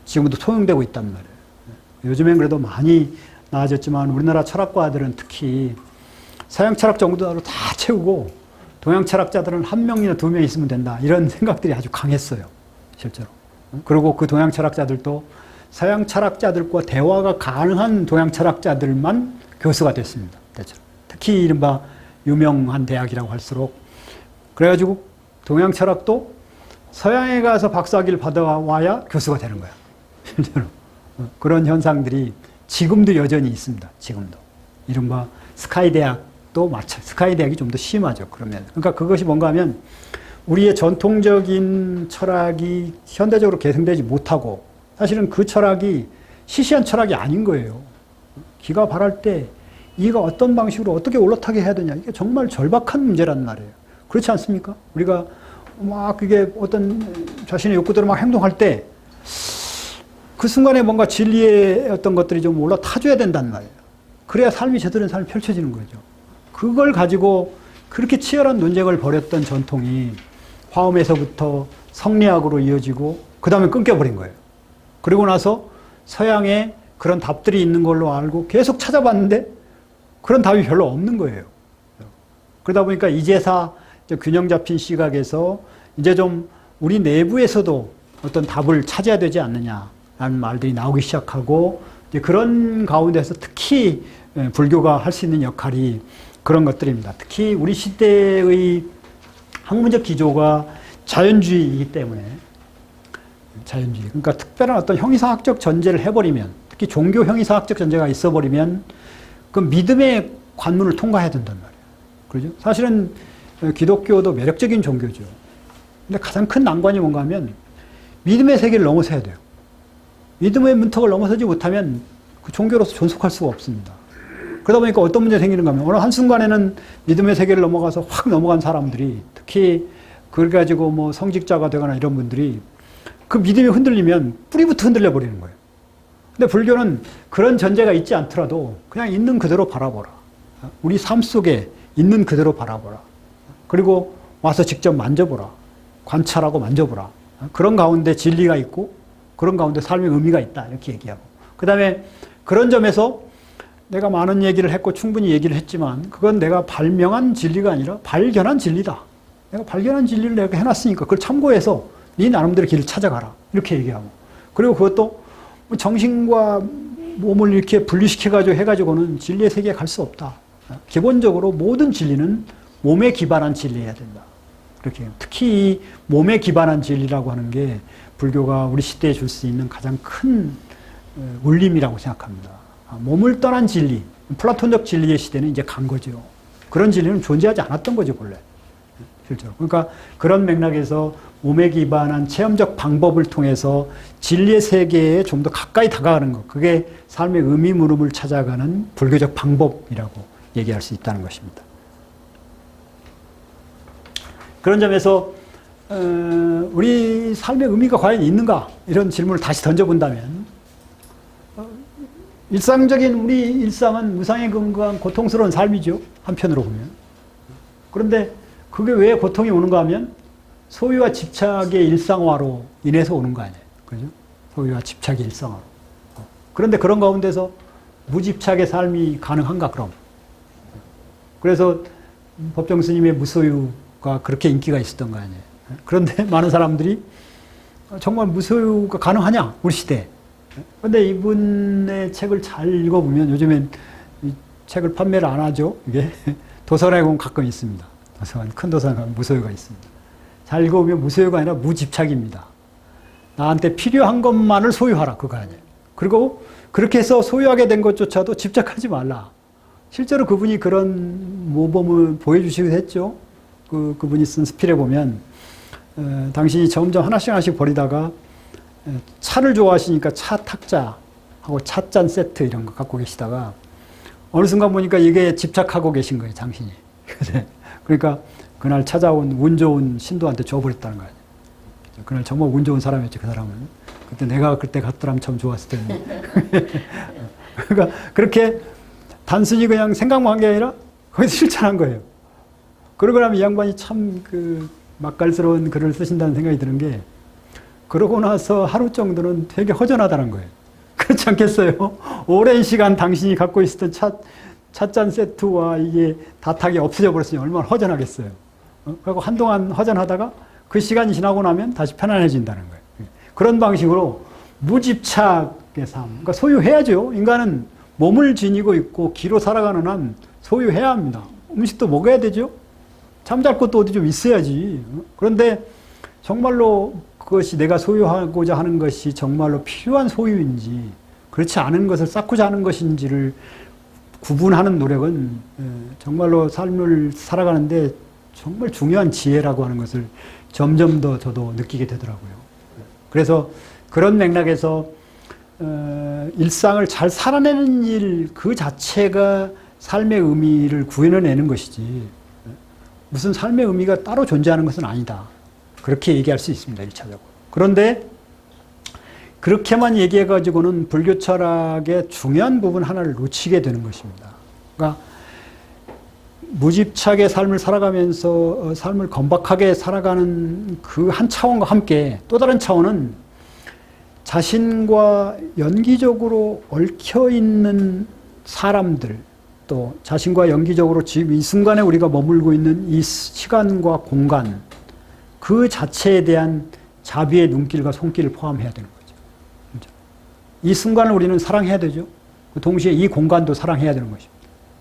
지금도 통용되고 있단 말이에요. 요즘엔 그래도 많이 나아졌지만 우리나라 철학과들은 특히 서양 철학 정도로 다 채우고 동양 철학자들은 한 명이나 두 명 있으면 된다. 이런 생각들이 아주 강했어요. 실제로. 그리고 그 동양 철학자들도 서양 철학자들과 대화가 가능한 동양 철학자들만 교수가 됐습니다. 대체로. 특히 이른바 유명한 대학이라고 할수록. 그래가지고 동양 철학도 서양에 가서 박사학위를 받아와야 교수가 되는 거야. 실제로. 그런 현상들이 지금도 여전히 있습니다. 지금도. 이른바 스카이 대학도 스카이 대학이 좀 더 심하죠. 그러면. 그러니까 그것이 뭔가 하면 우리의 전통적인 철학이 현대적으로 계승되지 못하고 사실은 그 철학이 시시한 철학이 아닌 거예요. 기가 바랄 때 이가 어떤 방식으로 어떻게 올라타게 해야 되냐. 이게 정말 절박한 문제란 말이에요. 그렇지 않습니까? 우리가 막 그게 어떤 자신의 욕구대로 막 행동할 때 그 순간에 뭔가 진리의 어떤 것들이 좀 올라타줘야 된단 말이에요. 그래야 삶이 제대로 된 삶이 펼쳐지는 거죠. 그걸 가지고 그렇게 치열한 논쟁을 벌였던 전통이 화엄에서부터 성리학으로 이어지고 그 다음에 끊겨버린 거예요. 그리고 나서 서양에 그런 답들이 있는 걸로 알고 계속 찾아봤는데 그런 답이 별로 없는 거예요. 그러다 보니까 이제사 균형 잡힌 시각에서 이제 좀 우리 내부에서도 어떤 답을 찾아야 되지 않느냐라는 말들이 나오기 시작하고 이제 그런 가운데서 특히 불교가 할 수 있는 역할이 그런 것들입니다. 특히 우리 시대의 학문적 기조가 자연주의이기 때문에 자연주의. 그러니까 특별한 어떤 형이상학적 전제를 해버리면 특히 종교 형이상학적 전제가 있어버리면 그 믿음의 관문을 통과해야 된단 말이에요. 그렇죠? 사실은 기독교도 매력적인 종교죠. 근데 가장 큰 난관이 뭔가 하면 믿음의 세계를 넘어서야 돼요. 믿음의 문턱을 넘어서지 못하면 그 종교로서 존속할 수가 없습니다. 그러다 보니까 어떤 문제가 생기는가 하면 어느 한순간에는 믿음의 세계를 넘어가서 확 넘어간 사람들이 특히 그래가지고 뭐 성직자가 되거나 이런 분들이 그 믿음이 흔들리면 뿌리부터 흔들려 버리는 거예요. 근데 불교는 그런 전제가 있지 않더라도 그냥 있는 그대로 바라보라. 우리 삶 속에 있는 그대로 바라보라. 그리고 와서 직접 만져보라. 관찰하고 만져보라. 그런 가운데 진리가 있고 그런 가운데 삶의 의미가 있다. 이렇게 얘기하고. 그 다음에 그런 점에서 내가 많은 얘기를 했고 충분히 얘기를 했지만 그건 내가 발명한 진리가 아니라 발견한 진리다. 내가 발견한 진리를 내가 해놨으니까 그걸 참고해서 네 나름대로 길을 찾아가라. 이렇게 얘기하고. 그리고 그것도 정신과 몸을 이렇게 분리시켜가지고 해가지고는 진리의 세계에 갈 수 없다. 기본적으로 모든 진리는 몸에 기반한 진리여야 된다. 그렇게 특히 이 몸에 기반한 진리라고 하는 게 불교가 우리 시대에 줄 수 있는 가장 큰 울림이라고 생각합니다. 몸을 떠난 진리, 플라톤적 진리의 시대는 이제 간 거죠. 그런 진리는 존재하지 않았던 거죠, 본래. 실제로. 그러니까 그런 맥락에서 몸에 기반한 체험적 방법을 통해서 진리의 세계에 좀 더 가까이 다가가는 것. 그게 삶의 의미 물음을 찾아가는 불교적 방법이라고 얘기할 수 있다는 것입니다. 그런 점에서 우리 삶의 의미가 과연 있는가? 이런 질문을 다시 던져본다면 일상적인 우리 일상은 무상에 근거한 고통스러운 삶이죠. 한편으로 보면. 그런데 그게 왜 고통이 오는가 하면 소유와 집착의 일상화로 인해서 오는 거 아니에요. 그죠? 소유와 집착의 일상화로. 그런데 그런 가운데서 무집착의 삶이 가능한가 그럼? 그래서 법정 스님의 무소유가 그렇게 인기가 있었던 거 아니에요. 그런데 많은 사람들이 정말 무소유가 가능하냐? 우리 시대에. 그런데 이분의 책을 잘 읽어보면 요즘엔 이 책을 판매를 안 하죠. 이게 도서관에 보면 가끔 있습니다. 도서관, 큰 도서관에 가면 무소유가 있습니다. 잘 읽어보면 무소유가 아니라 무집착입니다. 나한테 필요한 것만을 소유하라. 그거 아니에요. 그리고 그렇게 해서 소유하게 된 것조차도 집착하지 말라. 실제로 그분이 그런 모범을 보여주시기도 했죠. 그분이 쓴 스필에 보면 당신이 점점 하나씩 버리다가 차를 좋아하시니까 차 탁자하고 찻잔 세트 이런 거 갖고 계시다가 어느 순간 보니까 이게 집착하고 계신 거예요, 당신이. 그러니까 그날 찾아온 운 좋은 신도한테 줘버렸다는 거예요. 그날 정말 운 좋은 사람이었지, 그 사람은. 그때 내가 그때 갔더라면 참 좋았을 텐데. 그러니까 그렇게 단순히 그냥 생각만 한 게 아니라 거기서 실천한 거예요. 그러고 나면 이 양반이 참 그 맛깔스러운 글을 쓰신다는 생각이 드는 게 그러고 나서 하루 정도는 되게 허전하다는 거예요. 그렇지 않겠어요? 오랜 시간 당신이 갖고 있었던 찻잔 세트와 이게 다탁이 없어져 버렸으니 얼마나 허전하겠어요. 그리고 한동안 허전하다가 그 시간이 지나고 나면 다시 편안해진다는 거예요. 그런 방식으로 무집착의 삶, 그러니까 소유해야죠. 인간은 몸을 지니고 있고 기로 살아가는 한 소유해야 합니다. 음식도 먹어야 되죠. 잠잘 곳도 어디 좀 있어야지. 그런데 정말로 그것이 내가 소유하고자 하는 것이 정말로 필요한 소유인지 그렇지 않은 것을 쌓고자 하는 것인지를 구분하는 노력은 정말로 삶을 살아가는데 정말 중요한 지혜라고 하는 것을 점점 더 저도 느끼게 되더라고요. 그래서 그런 맥락에서 일상을 잘 살아내는 일 그 자체가 삶의 의미를 구현해내는 것이지 무슨 삶의 의미가 따로 존재하는 것은 아니다. 그렇게 얘기할 수 있습니다. 1차적으로. 그런데 그렇게만 얘기해가지고는 불교 철학의 중요한 부분 하나를 놓치게 되는 것입니다. 그러니까 무집착의 삶을 살아가면서 삶을 건박하게 살아가는 그 한 차원과 함께 또 다른 차원은 자신과 연기적으로 얽혀있는 사람들 또 자신과 연기적으로 지금 이 순간에 우리가 머물고 있는 이 시간과 공간 그 자체에 대한 자비의 눈길과 손길을 포함해야 되는 거죠. 이 순간을 우리는 사랑해야 되죠. 동시에 이 공간도 사랑해야 되는 것입니다.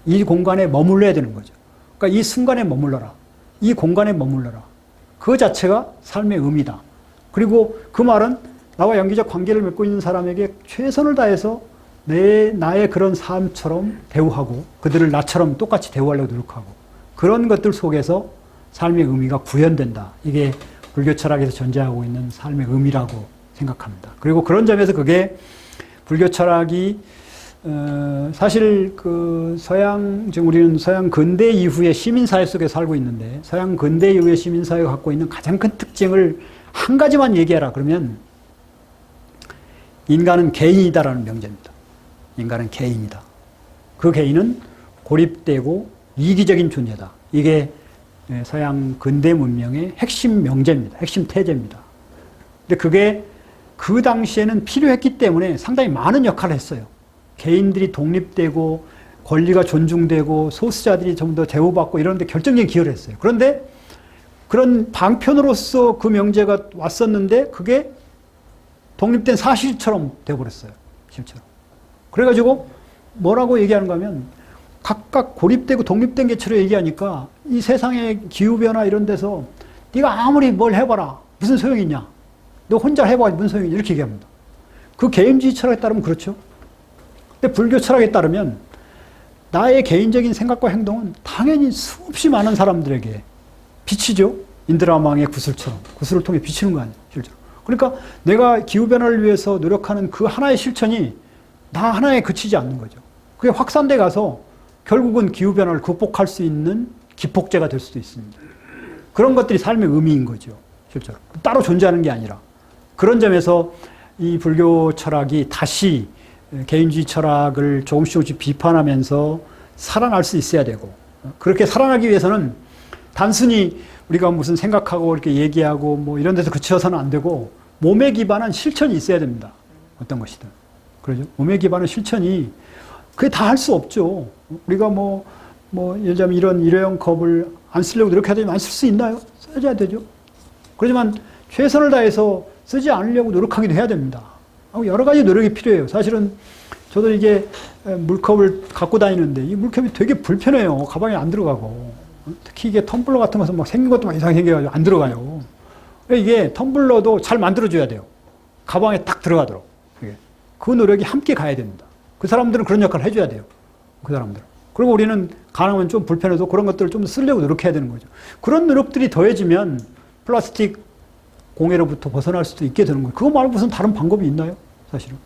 이 공간에 머물러야 되는 거죠. 그러니까 이 순간에 머물러라. 이 공간에 머물러라. 그 자체가 삶의 의미다. 그리고 그 말은 나와 연기적 관계를 맺고 있는 사람에게 최선을 다해서 나의 그런 삶처럼 대우하고 그들을 나처럼 똑같이 대우하려고 노력하고 그런 것들 속에서 삶의 의미가 구현된다. 이게 불교 철학에서 존재하고 있는 삶의 의미라고 생각합니다. 그리고 그런 점에서 그게 불교 철학이 사실 그 지금 우리는 서양 근대 이후의 시민사회 속에 살고 있는데, 서양 근대 이후의 시민사회가 갖고 있는 가장 큰 특징을 한 가지만 얘기해라 그러면 인간은 개인이다라는 명제입니다. 인간은 개인이다. 그 개인은 고립되고 이기적인 존재다. 이게 서양 근대 문명의 핵심 명제입니다. 핵심 태제입니다. 근데 그게 그 당시에는 필요했기 때문에 상당히 많은 역할을 했어요. 개인들이 독립되고 권리가 존중되고 소수자들이 좀 더 대우받고 이런 데 결정적인 기여를 했어요. 그런데 그런 방편으로서 그 명제가 왔었는데 그게 독립된 사실처럼 되어버렸어요. 실제로. 그래가지고 뭐라고 얘기하는가 하면 각각 고립되고 독립된 개체로 얘기하니까 이 세상의 기후변화 이런 데서 네가 아무리 뭘 해봐라. 무슨 소용이 있냐. 너 혼자 해봐야 무슨 소용이 있냐. 이렇게 얘기합니다. 그 개인주의 철학에 따르면 그렇죠. 근데 불교 철학에 따르면 나의 개인적인 생각과 행동은 당연히 수없이 많은 사람들에게 비치죠. 인드라망의 구슬처럼. 구슬을 통해 비치는 거 아니에요. 실제로. 그러니까 내가 기후변화를 위해서 노력하는 그 하나의 실천이 나 하나에 그치지 않는 거죠. 그게 확산돼 가서 결국은 기후변화를 극복할 수 있는 기폭제가 될 수도 있습니다. 그런 것들이 삶의 의미인 거죠. 실제로. 따로 존재하는 게 아니라. 그런 점에서 이 불교 철학이 다시 개인주의 철학을 조금씩 비판하면서 살아날 수 있어야 되고, 그렇게 살아나기 위해서는 단순히 우리가 무슨 생각하고 이렇게 얘기하고 뭐 이런 데서 그쳐서는 안 되고 몸에 기반한 실천이 있어야 됩니다. 어떤 것이든. 그러죠. 몸에 기반한 실천이 그게 다 할 수 없죠. 우리가 뭐 예를 들자면 이런 일회용 컵을 안 쓰려고 노력해야 되면 안 쓸 수 있나요? 써야 되죠. 그렇지만 최선을 다해서 쓰지 않으려고 노력하기도 해야 됩니다. 여러 가지 노력이 필요해요. 사실은 저도 이게 물컵을 갖고 다니는데 이 물컵이 되게 불편해요. 가방에 안 들어가고. 특히 이게 텀블러 같은 것은 막 생긴 것도 막 이상하게 생겨가지고 안 들어가요. 이게 텀블러도 잘 만들어줘야 돼요. 가방에 딱 들어가도록. 그 노력이 함께 가야 됩니다. 그 사람들은 그런 역할을 해줘야 돼요. 그 사람들은. 그리고 우리는 가능하면 좀 불편해도 그런 것들을 좀 쓰려고 노력해야 되는 거죠. 그런 노력들이 더해지면 플라스틱 공해로부터 벗어날 수도 있게 되는 거예요. 그거 말고 무슨 다른 방법이 있나요? 사실은.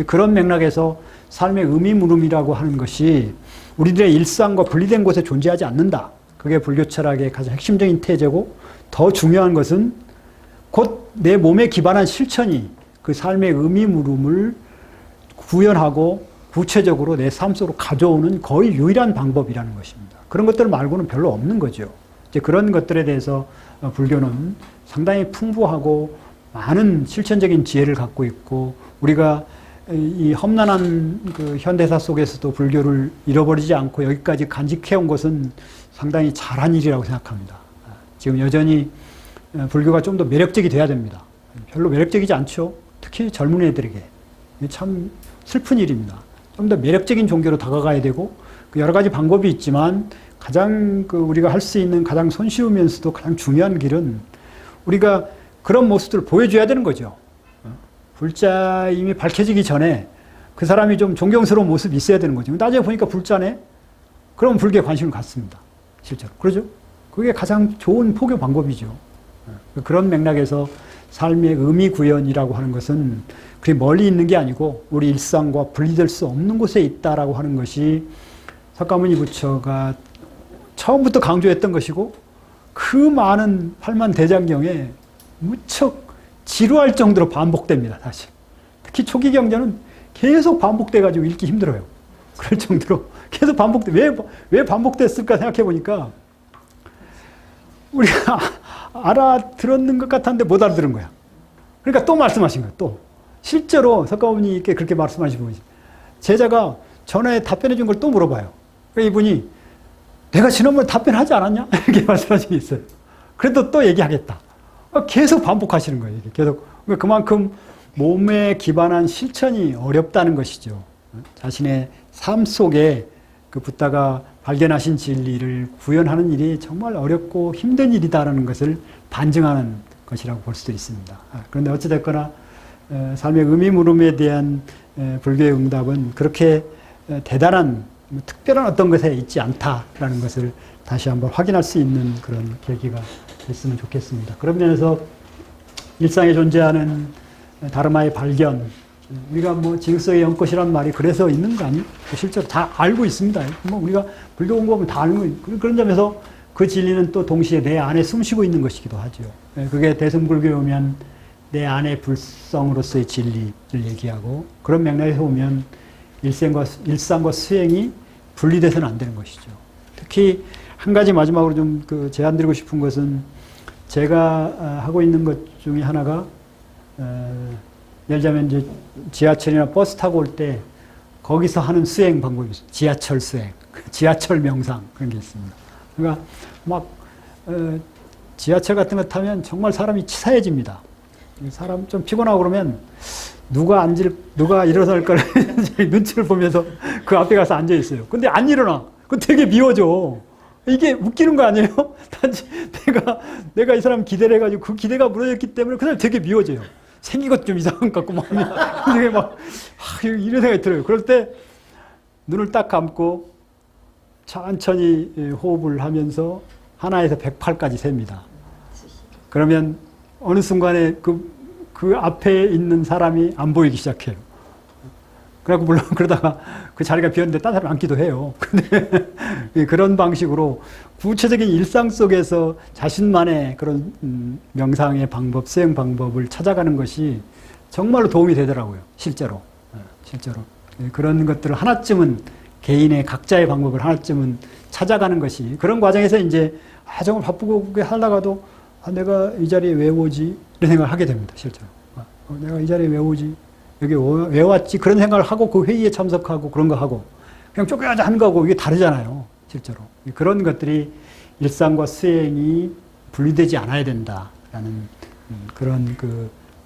그런 맥락에서 삶의 의미물음이라고 하는 것이 우리들의 일상과 분리된 곳에 존재하지 않는다. 그게 불교 철학의 가장 핵심적인 태제고, 더 중요한 것은 곧 내 몸에 기반한 실천이 그 삶의 의미물음을 구현하고 구체적으로 내 삶 속으로 가져오는 거의 유일한 방법이라는 것입니다. 그런 것들 말고는 별로 없는 거죠. 이제 그런 것들에 대해서 불교는 상당히 풍부하고 많은 실천적인 지혜를 갖고 있고, 우리가 이 험난한 그 현대사 속에서도 불교를 잃어버리지 않고 여기까지 간직해온 것은 상당히 잘한 일이라고 생각합니다. 지금 여전히 불교가 좀 더 매력적이 돼야 됩니다. 별로 매력적이지 않죠. 특히 젊은 애들에게. 참 슬픈 일입니다. 좀 더 매력적인 종교로 다가가야 되고, 여러 가지 방법이 있지만 가장 우리가 할 수 있는 가장 손쉬우면서도 가장 중요한 길은 우리가 그런 모습들을 보여줘야 되는 거죠. 불자임이 밝혀지기 전에 그 사람이 좀 존경스러운 모습이 있어야 되는 거죠. 나중에 보니까 불자네? 그럼 불교에 관심을 갖습니다. 실제로. 그러죠? 그게 가장 좋은 포교 방법이죠. 그런 맥락에서 삶의 의미 구현이라고 하는 것은 그리 멀리 있는 게 아니고 우리 일상과 분리될 수 없는 곳에 있다라고 하는 것이 석가모니 부처가 처음부터 강조했던 것이고, 그 많은 팔만대장경에 무척 지루할 정도로 반복됩니다, 사실. 특히 초기 경전은 계속 반복돼가지고 읽기 힘들어요. 그럴 정도로 계속 반복돼. 왜 반복됐을까 생각해 보니까 우리가 알아들었는 것 같았는데 못 알아들은 거야. 그러니까 또 말씀하신 거야, 또. 실제로 석가모니께 그렇게 말씀하시고, 제자가 전에 답변해 준 걸 또 물어봐요. 그러니까 이분이 내가 지난번에 답변하지 않았냐? 이렇게 말씀하신 게 있어요. 그래도 또 얘기하겠다. 계속 반복하시는 거예요. 계속. 그만큼 몸에 기반한 실천이 어렵다는 것이죠. 자신의 삶 속에 그 붓다가 발견하신 진리를 구현하는 일이 정말 어렵고 힘든 일이다라는 것을 반증하는 것이라고 볼 수도 있습니다. 그런데 어찌됐거나 삶의 의미물음에 대한 불교의 응답은 그렇게 대단한 특별한 어떤 것에 있지 않다라는 것을 다시 한번 확인할 수 있는 그런 계기가 됐으면 좋겠습니다. 그런 면에서 일상에 존재하는 다르마의 발견, 우리가 뭐 징서의 연꽃이란 말이 그래서 있는 거 아니에요? 실제로 다 알고 있습니다. 뭐 우리가 불교 공부하면 다 아는 거예요. 그런 점에서 그 진리는 또 동시에 내 안에 숨쉬고 있는 것이기도 하죠. 그게 대승불교에 오면 내 안의 불성으로서의 진리를 얘기하고, 그런 맥락에서 보면 일상과 수행이 분리돼서는 안 되는 것이죠. 특히 한 가지 마지막으로 좀 제안드리고 싶은 것은, 제가 하고 있는 것 중에 하나가, 예를 들자면 이제 지하철이나 버스 타고 올 때 거기서 하는 수행 방법이 있어요. 지하철 수행, 지하철 명상, 그런 게 있습니다. 그러니까 막 지하철 같은 거 타면 정말 사람이 치사해집니다. 사람 좀 피곤하고 그러면 누가 일어날 거를 눈치를 보면서 그 앞에 가서 앉아 있어요. 근데 안 일어나. 그거 되게 미워져. 이게 웃기는 거 아니에요? 단지 내가 이 사람 기대를 해가지고 그 기대가 무너졌기 때문에 그 사람 되게 미워져요. 생긴 것도 좀 이상한 것 같고, 되게 이런 생각이 들어요. 그럴 때 눈을 딱 감고 천천히 호흡을 하면서 하나에서 108까지 셉니다. 그러면 어느 순간에 그 앞에 있는 사람이 안 보이기 시작해요. 그래갖고 물론 그러다가 그 자리가 비었는데 딴 사람 앉기도 해요. 근데 그런 방식으로 구체적인 일상 속에서 자신만의 그런 명상의 방법, 수행 방법을 찾아가는 것이 정말로 도움이 되더라고요. 실제로. 그런 것들을 하나쯤은, 개인의 각자의 방법을 하나쯤은 찾아가는 것이, 그런 과정에서 이제 정말 바쁘고 하다가도 내가 이 자리에 왜 오지? 이런 생각을 하게 됩니다. 실제로. 내가 이 자리에 왜 오지? 여기 왜 왔지? 그런 생각을 하고 그 회의에 참석하고 그런 거 하고 그냥 쫓겨나자 하는 거하고 이게 다르잖아요. 실제로. 그런 것들이 일상과 수행이 분리되지 않아야 된다라는 그런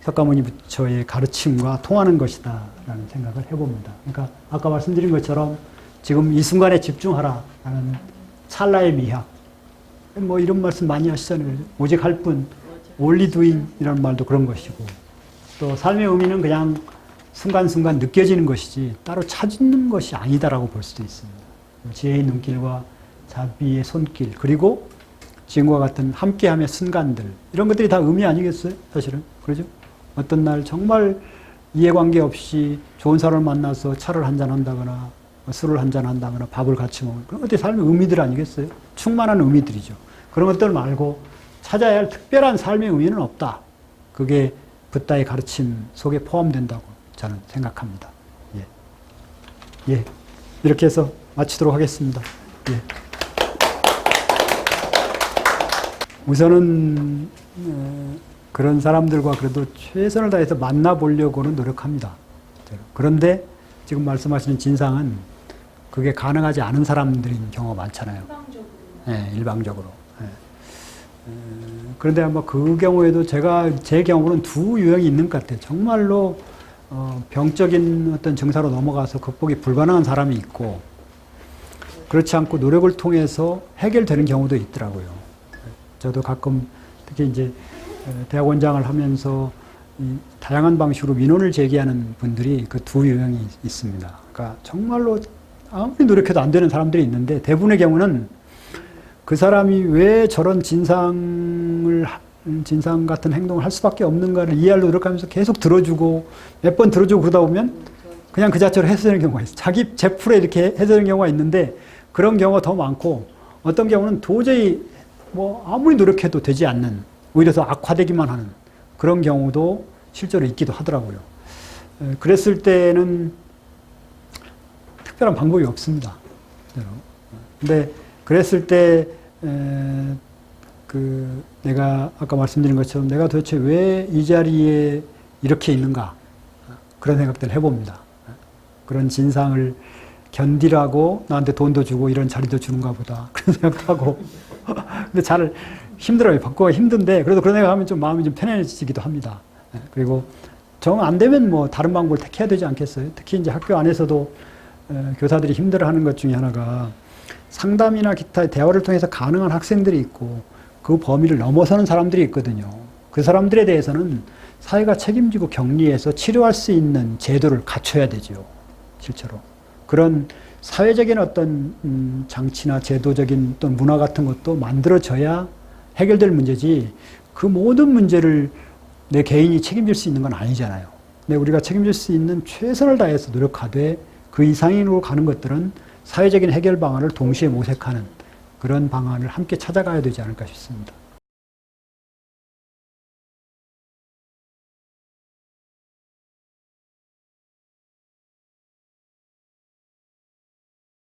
석가모니 부처의 가르침과 통하는 것이다라는 생각을 해봅니다. 그러니까 아까 말씀드린 것처럼 지금 이 순간에 집중하라라는 찰나의 미학, 뭐 이런 말씀 많이 하시잖아요. 오직 할 뿐, only doing 이라는 말도 그런 것이고, 또 삶의 의미는 그냥 순간순간 느껴지는 것이지 따로 찾는 것이 아니다라고 볼 수도 있습니다. 지혜의 눈길과 자비의 손길, 그리고 지금과 같은 함께함의 순간들, 이런 것들이 다 의미 아니겠어요? 사실은. 그러죠? 어떤 날 정말 이해관계 없이 좋은 사람을 만나서 차를 한잔 한다거나 술을 한잔 한다거나 밥을 같이 먹는, 그런 것들이 삶의 의미들 아니겠어요? 충만한 의미들이죠. 그런 것들 말고 찾아야 할 특별한 삶의 의미는 없다. 그게 붓다의 가르침 속에 포함된다고 저는 생각합니다. 예. 이렇게 해서 마치도록 하겠습니다. 예. 우선은 그런 사람들과 그래도 최선을 다해서 만나보려고는 노력합니다. 그런데 지금 말씀하시는 진상은 그게 가능하지 않은 사람들인 경우가 많잖아요. 일방적으로. 네, 일방적으로. 네. 그런데 아마 그 경우에도 제 경우는 두 유형이 있는 것 같아요. 정말로 병적인 어떤 증사로 넘어가서 극복이 불가능한 사람이 있고, 그렇지 않고 노력을 통해서 해결되는 경우도 있더라고요. 저도 가끔 특히 이제 대학원장을 하면서 다양한 방식으로 민원을 제기하는 분들이 그 두 유형이 있습니다. 그러니까 정말로 아무리 노력해도 안 되는 사람들이 있는데, 대부분의 경우는 그 사람이 왜 저런 진상 같은 행동을 할 수밖에 없는가를 이해하려고 노력하면서 계속 들어주고 몇 번 들어주고 그러다 보면 그냥 그 자체로 해소되는 경우가 있어요. 자기 제풀에 이렇게 해소되는 경우가 있는데, 그런 경우가 더 많고, 어떤 경우는 도저히 뭐 아무리 노력해도 되지 않는, 오히려 더 악화되기만 하는 그런 경우도 실제로 있기도 하더라고요. 그랬을 때는 특별한 방법이 없습니다. 근데 그랬을 때 내가 아까 말씀드린 것처럼 내가 도대체 왜 이 자리에 이렇게 있는가, 그런 생각들을 해봅니다. 그런 진상을 견디라고 나한테 돈도 주고 이런 자리도 주는가 보다, 그런 생각도 하고. 근데 잘 힘들어요. 바꾸기가 힘든데 그래도 그런 생각하면 좀 마음이 좀 편해지기도 합니다. 그리고 정 안 되면 뭐 다른 방법을 택해야 되지 않겠어요? 특히 이제 학교 안에서도 교사들이 힘들어하는 것 중에 하나가, 상담이나 기타 대화를 통해서 가능한 학생들이 있고 그 범위를 넘어서는 사람들이 있거든요. 그 사람들에 대해서는 사회가 책임지고 격리해서 치료할 수 있는 제도를 갖춰야 되죠. 실제로. 그런 사회적인 어떤 장치나 제도적인 어떤 문화 같은 것도 만들어져야 해결될 문제지, 그 모든 문제를 내 개인이 책임질 수 있는 건 아니잖아요. 우리가 책임질 수 있는 최선을 다해서 노력하되 그 이상으로 가는 것들은 사회적인 해결 방안을 동시에 모색하는 그런 방안을 함께 찾아가야 되지 않을까 싶습니다.